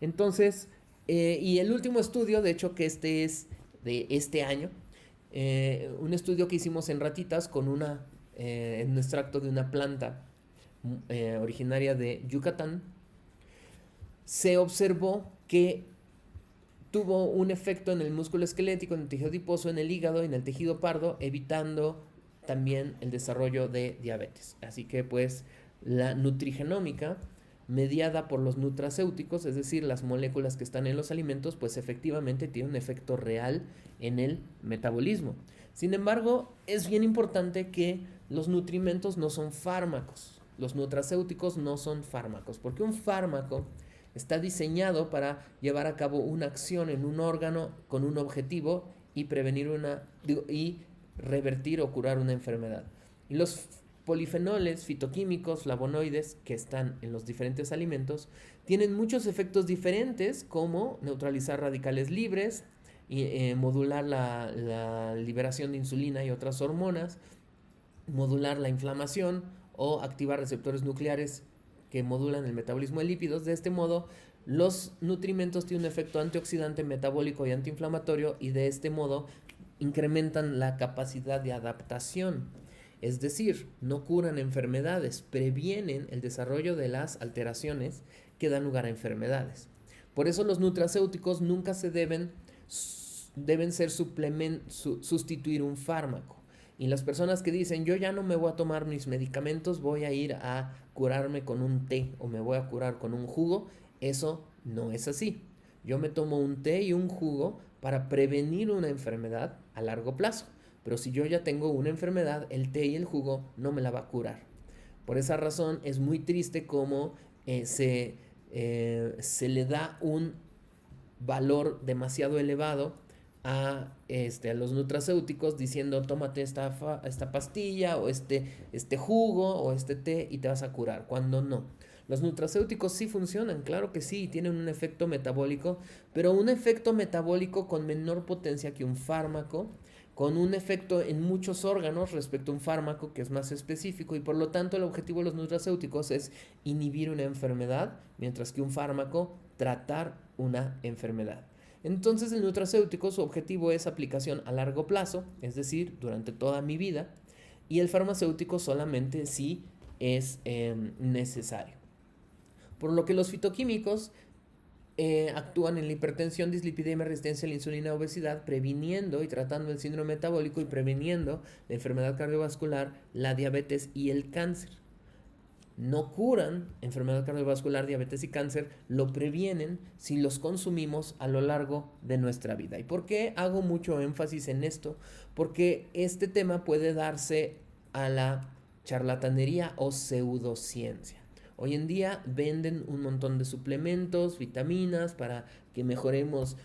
Entonces, y el último estudio, de hecho que este es de este año, un estudio que hicimos en ratitas con un extracto de una planta originaria de Yucatán, se observó que tuvo un efecto en el músculo esquelético, en el tejido adiposo, en el hígado y en el tejido pardo, evitando también el desarrollo de diabetes. Así que pues la nutrigenómica mediada por los nutracéuticos, es decir, las moléculas que están en los alimentos, pues efectivamente tiene un efecto real en el metabolismo. Sin embargo, es bien importante que los nutrimentos no son fármacos, los nutracéuticos no son fármacos, porque un fármaco está diseñado para llevar a cabo una acción en un órgano con un objetivo y prevenir y revertir o curar una enfermedad. Y los polifenoles, fitoquímicos, flavonoides que están en los diferentes alimentos tienen muchos efectos diferentes como neutralizar radicales libres y modular la liberación de insulina y otras hormonas, modular la inflamación o activar receptores nucleares que modulan el metabolismo de lípidos. De este modo, los nutrimentos tienen un efecto antioxidante, metabólico y antiinflamatorio y de este modo incrementan la capacidad de adaptación. Es decir, no curan enfermedades, previenen el desarrollo de las alteraciones que dan lugar a enfermedades. Por eso los nutracéuticos nunca deben sustituir un fármaco. Y las personas que dicen, yo ya no me voy a tomar mis medicamentos, voy a ir a curarme con un té o me voy a curar con un jugo, eso no es así. Yo me tomo un té y un jugo para prevenir una enfermedad a largo plazo. Pero si yo ya tengo una enfermedad, el té y el jugo no me la va a curar. Por esa razón es muy triste cómo se le da un valor demasiado elevado a los nutracéuticos diciendo tómate esta pastilla o este jugo o este té y te vas a curar, cuando no. Los nutracéuticos sí funcionan, claro que sí, tienen un efecto metabólico, pero un efecto metabólico con menor potencia que un fármaco, con un efecto en muchos órganos respecto a un fármaco que es más específico y por lo tanto el objetivo de los nutracéuticos es inhibir una enfermedad, mientras que un fármaco tratar una enfermedad. Entonces el nutracéutico, su objetivo es aplicación a largo plazo, es decir, durante toda mi vida, y el farmacéutico solamente si es necesario. Por lo que los fitoquímicos actúan en la hipertensión, dislipidemia, resistencia a la insulina, obesidad, previniendo y tratando el síndrome metabólico y previniendo la enfermedad cardiovascular, la diabetes y el cáncer. No curan enfermedad cardiovascular, diabetes y cáncer, lo previenen si los consumimos a lo largo de nuestra vida. ¿Y por qué hago mucho énfasis en esto? Porque este tema puede darse a la charlatanería o pseudociencia. Hoy en día venden un montón de suplementos, vitaminas para que mejoremos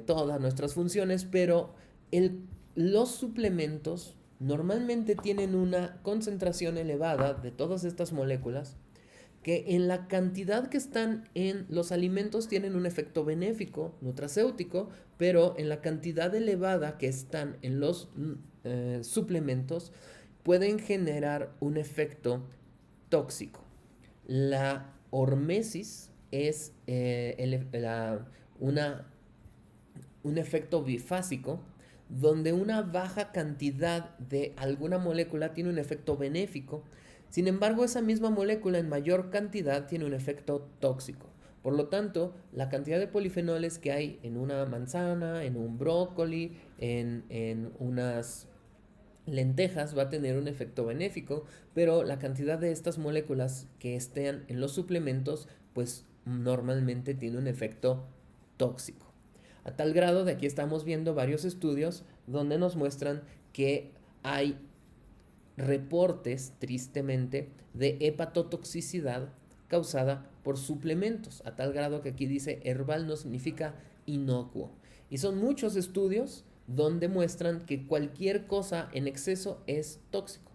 todas nuestras funciones, pero los suplementos normalmente tienen una concentración elevada de todas estas moléculas que en la cantidad que están en los alimentos tienen un efecto benéfico, nutracéutico, pero en la cantidad elevada que están en los suplementos pueden generar un efecto tóxico. La hormesis es un efecto bifásico donde una baja cantidad de alguna molécula tiene un efecto benéfico. Sin embargo, esa misma molécula en mayor cantidad tiene un efecto tóxico. Por lo tanto, la cantidad de polifenoles que hay en una manzana, en un brócoli, en unas lentejas va a tener un efecto benéfico, pero la cantidad de estas moléculas que estén en los suplementos, pues normalmente tiene un efecto tóxico. A tal grado de aquí estamos viendo varios estudios donde nos muestran que hay reportes, tristemente, de hepatotoxicidad causada por suplementos, a tal grado que aquí dice herbal no significa inocuo. Y son muchos estudios donde muestran que cualquier cosa en exceso es tóxico.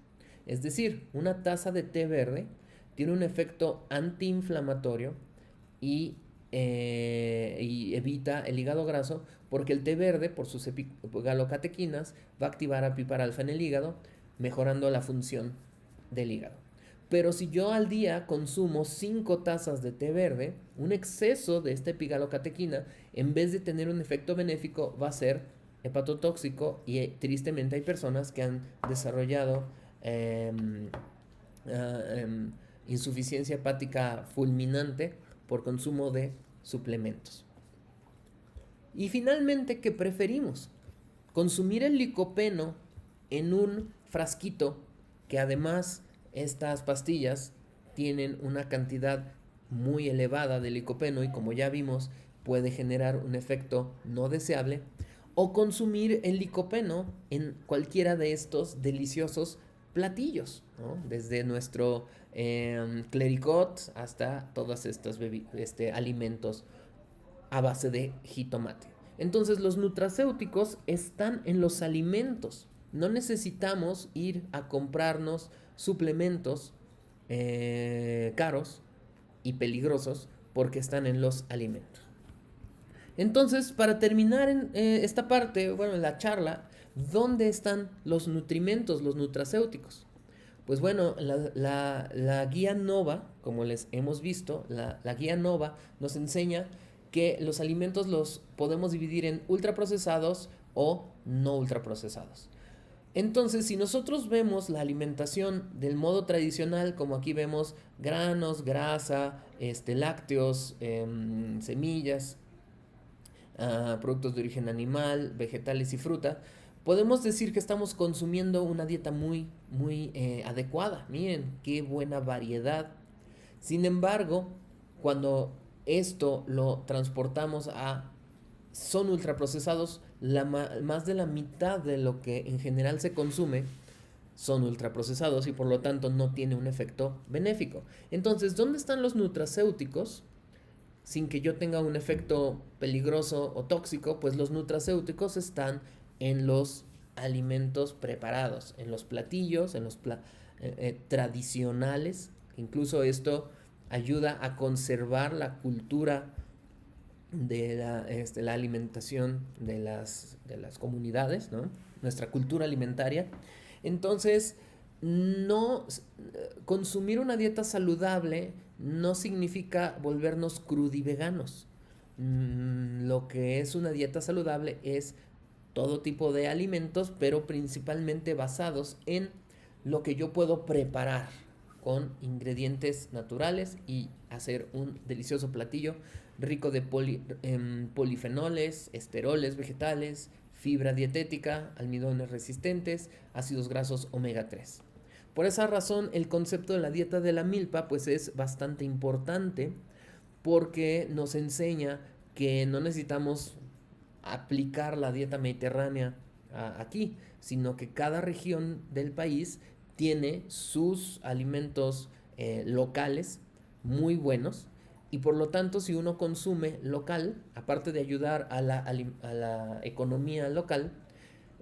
Es decir, una taza de té verde tiene un efecto antiinflamatorio y evita el hígado graso porque el té verde, por sus galocatequinas, va a activar a piparalfa en el hígado, mejorando la función del hígado. Pero si yo al día consumo 5 tazas de té verde, un exceso de esta epigalocatequina, en vez de tener un efecto benéfico, va a ser hepatotóxico y tristemente hay personas que han desarrollado insuficiencia hepática fulminante por consumo de suplementos. Y finalmente, ¿qué preferimos? Consumir el licopeno en un frasquito, que además estas pastillas tienen una cantidad muy elevada de licopeno y como ya vimos puede generar un efecto no deseable, o consumir el licopeno en cualquiera de estos deliciosos platillos, ¿no? Desde nuestro clericot hasta todos estos alimentos a base de jitomate. Entonces los nutracéuticos están en los alimentos. No necesitamos ir a comprarnos suplementos caros y peligrosos porque están en los alimentos. Entonces, para terminar esta parte, bueno, en la charla, ¿dónde están los nutrimentos, los nutracéuticos? Pues bueno, la guía Nova, como les hemos visto, la guía Nova nos enseña que los alimentos los podemos dividir en ultraprocesados o no ultraprocesados. Entonces, si nosotros vemos la alimentación del modo tradicional, como aquí vemos granos, grasa, lácteos, semillas, productos de origen animal, vegetales y fruta, podemos decir que estamos consumiendo una dieta muy, muy adecuada. Miren, qué buena variedad. Sin embargo, cuando esto lo transportamos a son ultraprocesados, más de la mitad de lo que en general se consume son ultraprocesados y por lo tanto no tiene un efecto benéfico. Entonces, ¿dónde están los nutracéuticos? Sin que yo tenga un efecto peligroso o tóxico, pues los nutracéuticos están en los alimentos preparados, en los platillos, en los tradicionales. Incluso esto ayuda a conservar la cultura de la alimentación de las comunidades, ¿no? Nuestra cultura alimentaria. Entonces, no consumir una dieta saludable no significa volvernos crudiveganos. lo que es una dieta saludable es todo tipo de alimentos, pero principalmente basados en lo que yo puedo preparar con ingredientes naturales y hacer un delicioso platillo rico de polifenoles, esteroles vegetales, fibra dietética, almidones resistentes, ácidos grasos omega 3. Por esa razón, el concepto de la dieta de la milpa pues es bastante importante porque nos enseña que no necesitamos aplicar la dieta mediterránea aquí, sino que cada región del país tiene sus alimentos locales muy buenos y por lo tanto si uno consume local, aparte de ayudar a la economía local,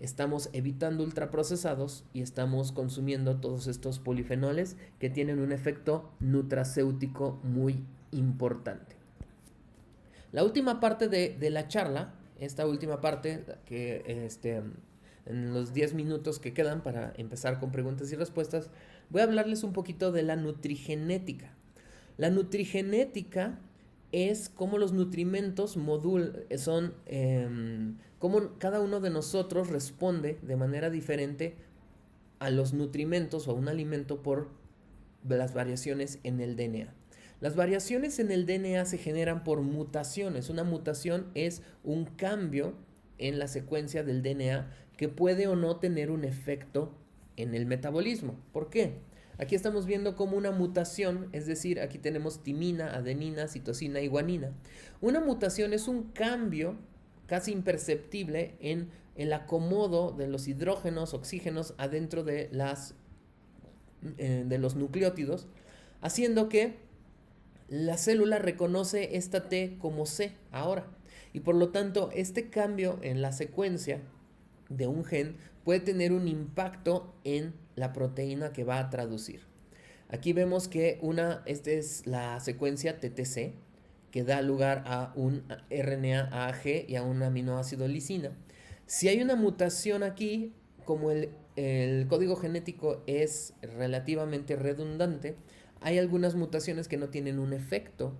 estamos evitando ultraprocesados y estamos consumiendo todos estos polifenoles que tienen un efecto nutracéutico muy importante. La última parte de la charla, esta última parte que en los 10 minutos que quedan para empezar con preguntas y respuestas, voy a hablarles un poquito de la nutrigenética. La nutrigenética es cómo los nutrimentos son cómo cada uno de nosotros responde de manera diferente a los nutrimentos o a un alimento por las variaciones en el DNA. Las variaciones en el DNA se generan por mutaciones. Una mutación es un cambio en la secuencia del DNA que puede o no tener un efecto en el metabolismo. ¿Por qué? Aquí estamos viendo como una mutación, es decir, aquí tenemos timina, adenina, citosina y guanina. Una mutación es un cambio casi imperceptible en el acomodo de los hidrógenos, oxígenos adentro de los nucleótidos, haciendo que la célula reconoce esta T como C ahora. Y por lo tanto, este cambio en la secuencia de un gen puede tener un impacto en la proteína que va a traducir. Aquí vemos que esta es la secuencia TTC, que da lugar a un RNA AG y a un aminoácido lisina. Si hay una mutación aquí, como el código genético es relativamente redundante, hay algunas mutaciones que no tienen un efecto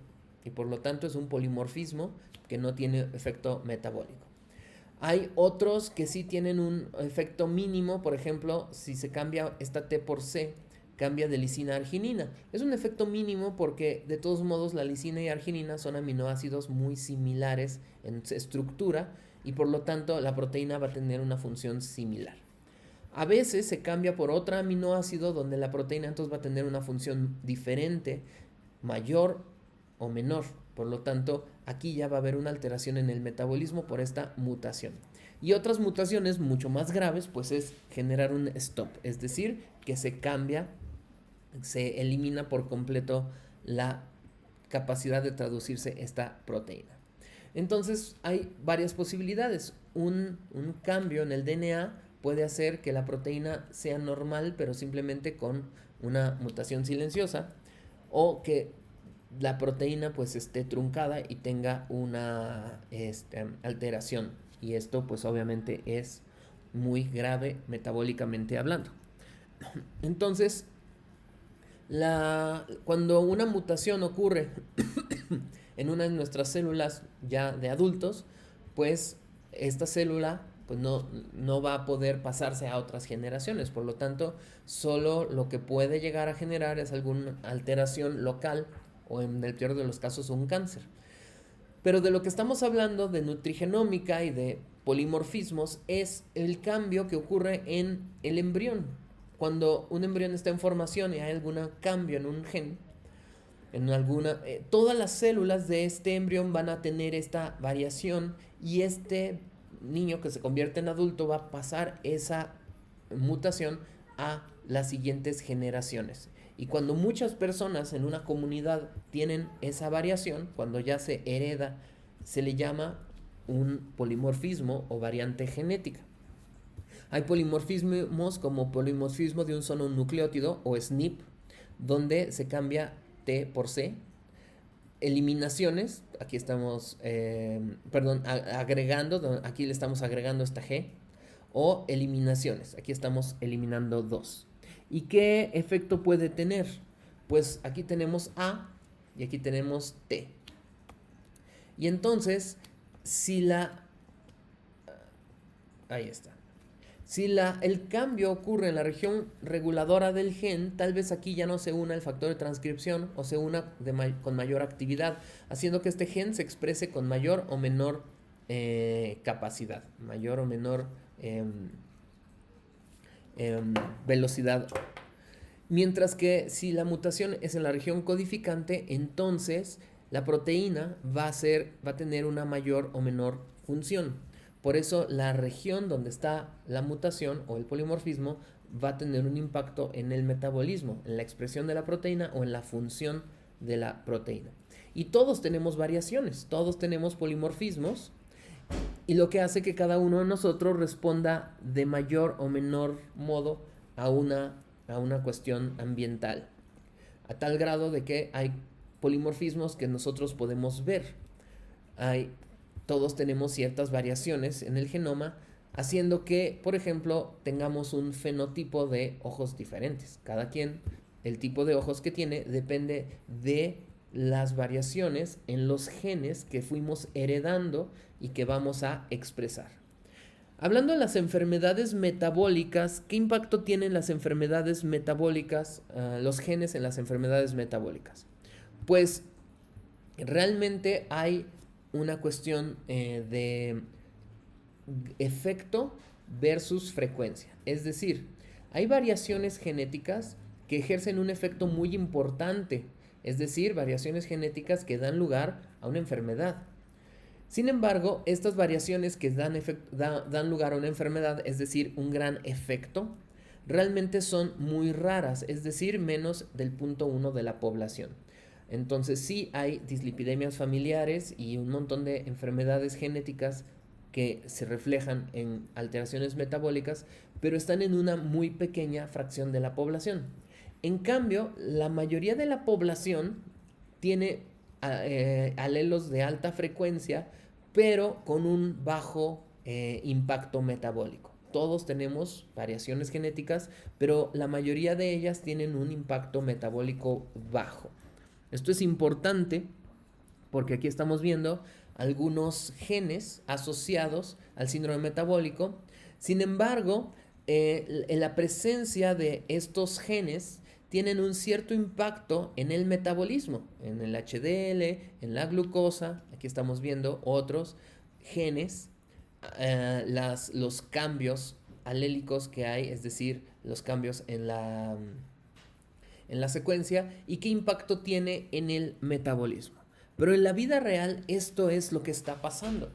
y por lo tanto es un polimorfismo que no tiene efecto metabólico. Hay otros que sí tienen un efecto mínimo, por ejemplo, si se cambia esta T por C, cambia de lisina a arginina. Es un efecto mínimo porque de todos modos la lisina y arginina son aminoácidos muy similares en estructura y por lo tanto la proteína va a tener una función similar. A veces se cambia por otro aminoácido donde la proteína entonces va a tener una función diferente, mayor o menor. Por lo tanto, aquí ya va a haber una alteración en el metabolismo por esta mutación. Y otras mutaciones mucho más graves, pues es generar un stop, es decir, que se cambia, se elimina por completo la capacidad de traducirse esta proteína. Entonces hay varias posibilidades. Un cambio en el DNA puede hacer que la proteína sea normal, pero simplemente con una mutación silenciosa, o que la proteína pues esté truncada y tenga una alteración. Y esto pues obviamente es muy grave metabólicamente hablando. Entonces, cuando una mutación ocurre en una de nuestras células ya de adultos, pues esta célula pues no va a poder pasarse a otras generaciones. Por lo tanto, solo lo que puede llegar a generar es alguna alteración local o en el peor de los casos un cáncer. Pero de lo que estamos hablando de nutrigenómica y de polimorfismos es el cambio que ocurre en el embrión. Cuando un embrión está en formación y hay algún cambio en un gen, todas las células de este embrión van a tener esta variación y este niño que se convierte en adulto va a pasar esa mutación a las siguientes generaciones. Y cuando muchas personas en una comunidad tienen esa variación, cuando ya se hereda, se le llama un polimorfismo o variante genética. Hay polimorfismos como polimorfismo de un solo nucleótido o SNP, donde se cambia T por C. Eliminaciones, aquí estamos, agregando, aquí le estamos agregando esta G. O eliminaciones, aquí estamos eliminando 2. ¿Y qué efecto puede tener? Pues aquí tenemos A y aquí tenemos T. Y entonces, si la... Ahí está. Si el cambio ocurre en la región reguladora del gen, tal vez aquí ya no se una el factor de transcripción o se una con mayor actividad, haciendo que este gen se exprese con mayor o menor capacidad, mayor o menor velocidad. Mientras que si la mutación es en la región codificante, entonces la proteína va a tener una mayor o menor función. Por eso la región donde está la mutación o el polimorfismo va a tener un impacto en el metabolismo, en la expresión de la proteína o en la función de la proteína. Y todos tenemos variaciones, todos tenemos polimorfismos, y lo que hace que cada uno de nosotros responda de mayor o menor modo a una cuestión ambiental, a tal grado de que hay polimorfismos que nosotros podemos ver. Todos tenemos ciertas variaciones en el genoma, haciendo que, por ejemplo, tengamos un fenotipo de ojos diferentes. Cada quien, el tipo de ojos que tiene depende de las variaciones en los genes que fuimos heredando y que vamos a expresar. Hablando de las enfermedades metabólicas, ¿qué impacto tienen las enfermedades metabólicas, los genes en las enfermedades metabólicas? Pues realmente hay una cuestión de efecto versus frecuencia. Es decir, hay variaciones genéticas que ejercen un efecto muy importante, es decir, variaciones genéticas que dan lugar a una enfermedad. Sin embargo, estas variaciones que dan lugar a una enfermedad, es decir, un gran efecto, realmente son muy raras, es decir, menos del 0.1 de la población. Entonces sí hay dislipidemias familiares y un montón de enfermedades genéticas que se reflejan en alteraciones metabólicas, pero están en una muy pequeña fracción de la población. En cambio, la mayoría de la población tiene alelos de alta frecuencia, pero con un bajo impacto metabólico. Todos tenemos variaciones genéticas, pero la mayoría de ellas tienen un impacto metabólico bajo. Esto es importante porque aquí estamos viendo algunos genes asociados al síndrome metabólico. Sin embargo, en la presencia de estos genes tienen un cierto impacto en el metabolismo, en el HDL, en la glucosa. Aquí estamos viendo otros genes, los cambios alélicos que hay, es decir, los cambios en la secuencia y qué impacto tiene en el metabolismo. Pero en la vida real esto es lo que está pasando.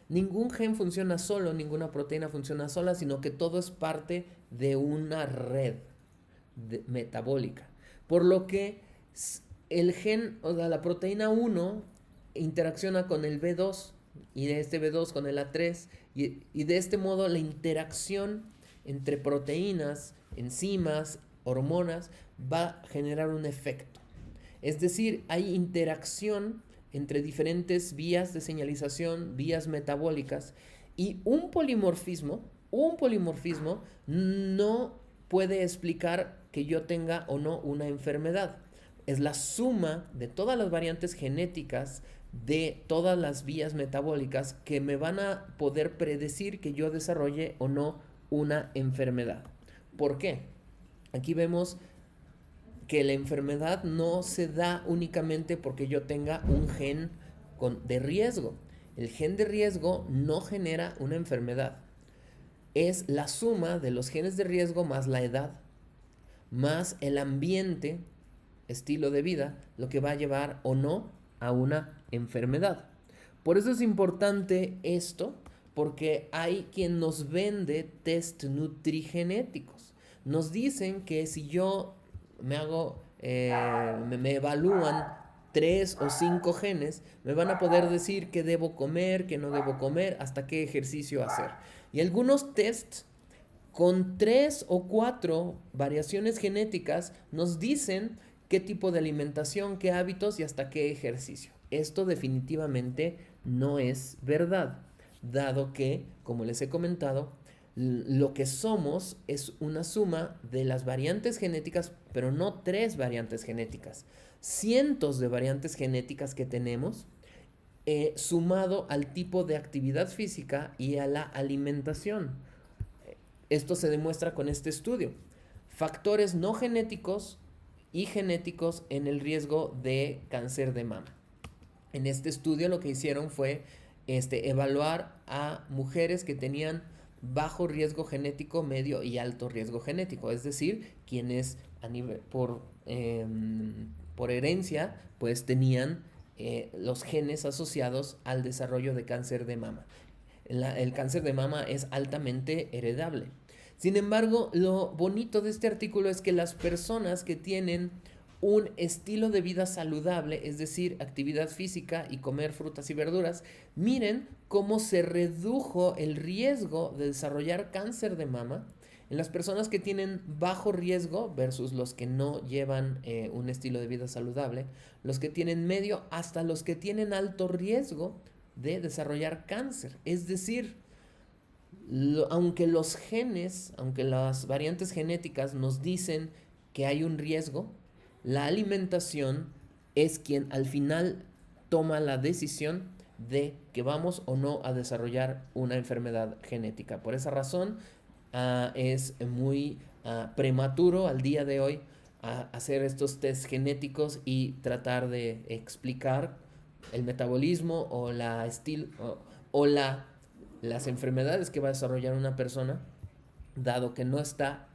Ningún gen funciona solo, ninguna proteína funciona sola, sino que todo es parte de una red metabólica. Por lo que el gen, o sea, la proteína 1 interacciona con el B2 y de este B2 con el A3 y de este modo la interacción entre proteínas, enzimas, hormonas va a generar un efecto. Es decir, hay interacción entre diferentes vías de señalización, vías metabólicas, y un polimorfismo no puede explicar que yo tenga o no una enfermedad. Es la suma de todas las variantes genéticas de todas las vías metabólicas que me van a poder predecir que yo desarrolle o no una enfermedad. ¿Por qué? Aquí vemos que la enfermedad no se da únicamente porque yo tenga un gen de riesgo. El gen de riesgo no genera una enfermedad. Es la suma de los genes de riesgo más la edad, más el ambiente, estilo de vida, lo que va a llevar o no a una enfermedad. Por eso es importante esto, porque hay quien nos vende test nutrigenéticos. Nos dicen que si yo me evalúan 3 o 5 genes, me van a poder decir qué debo comer, qué no debo comer, hasta qué ejercicio hacer. Y algunos tests con 3 o 4 variaciones genéticas nos dicen qué tipo de alimentación, qué hábitos y hasta qué ejercicio. Esto definitivamente no es verdad, dado que, como les he comentado, lo que somos es una suma de las variantes genéticas, pero no 3 variantes genéticas, cientos de variantes genéticas que tenemos sumado al tipo de actividad física y a la alimentación. Esto se demuestra con este estudio. Factores no genéticos y genéticos en el riesgo de cáncer de mama. En este estudio lo que hicieron fue evaluar a mujeres que tenían bajo riesgo genético, medio y alto riesgo genético, es decir, quienes por herencia pues tenían los genes asociados al desarrollo de cáncer de mama. El cáncer de mama es altamente heredable. Sin embargo, lo bonito de este artículo es que las personas que tienen un estilo de vida saludable, es decir, actividad física y comer frutas y verduras, miren cómo se redujo el riesgo de desarrollar cáncer de mama en las personas que tienen bajo riesgo versus los que no llevan un estilo de vida saludable, los que tienen medio hasta los que tienen alto riesgo de desarrollar cáncer. Es decir, aunque los genes, aunque las variantes genéticas nos dicen que hay un riesgo, la alimentación es quien al final toma la decisión de que vamos o no a desarrollar una enfermedad genética. Por esa razón, es muy prematuro al día de hoy hacer estos test genéticos y tratar de explicar el metabolismo o las enfermedades que va a desarrollar una persona, dado que no está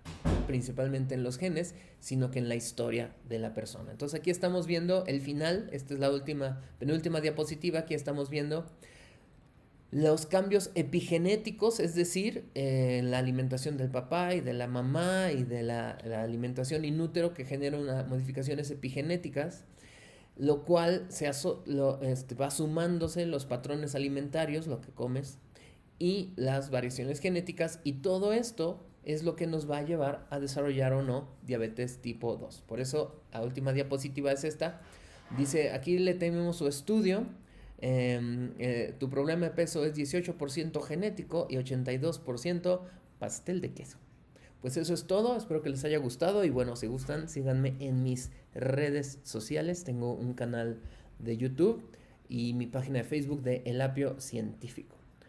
principalmente en los genes, sino que en la historia de la persona. Entonces aquí estamos viendo el final, esta es la penúltima diapositiva, aquí estamos viendo los cambios epigenéticos, es decir, la alimentación del papá y de la mamá y de la alimentación in útero que genera modificaciones epigenéticas, lo cual va sumándose los patrones alimentarios, lo que comes, y las variaciones genéticas, y todo esto es lo que nos va a llevar a desarrollar o no diabetes tipo 2. Por eso la última diapositiva es esta. Dice, aquí le tenemos su estudio. Tu problema de peso es 18% genético y 82% pastel de queso. Pues eso es todo, espero que les haya gustado y bueno, si gustan, síganme en mis redes sociales. Tengo un canal de YouTube y mi página de Facebook de El Apio Científico.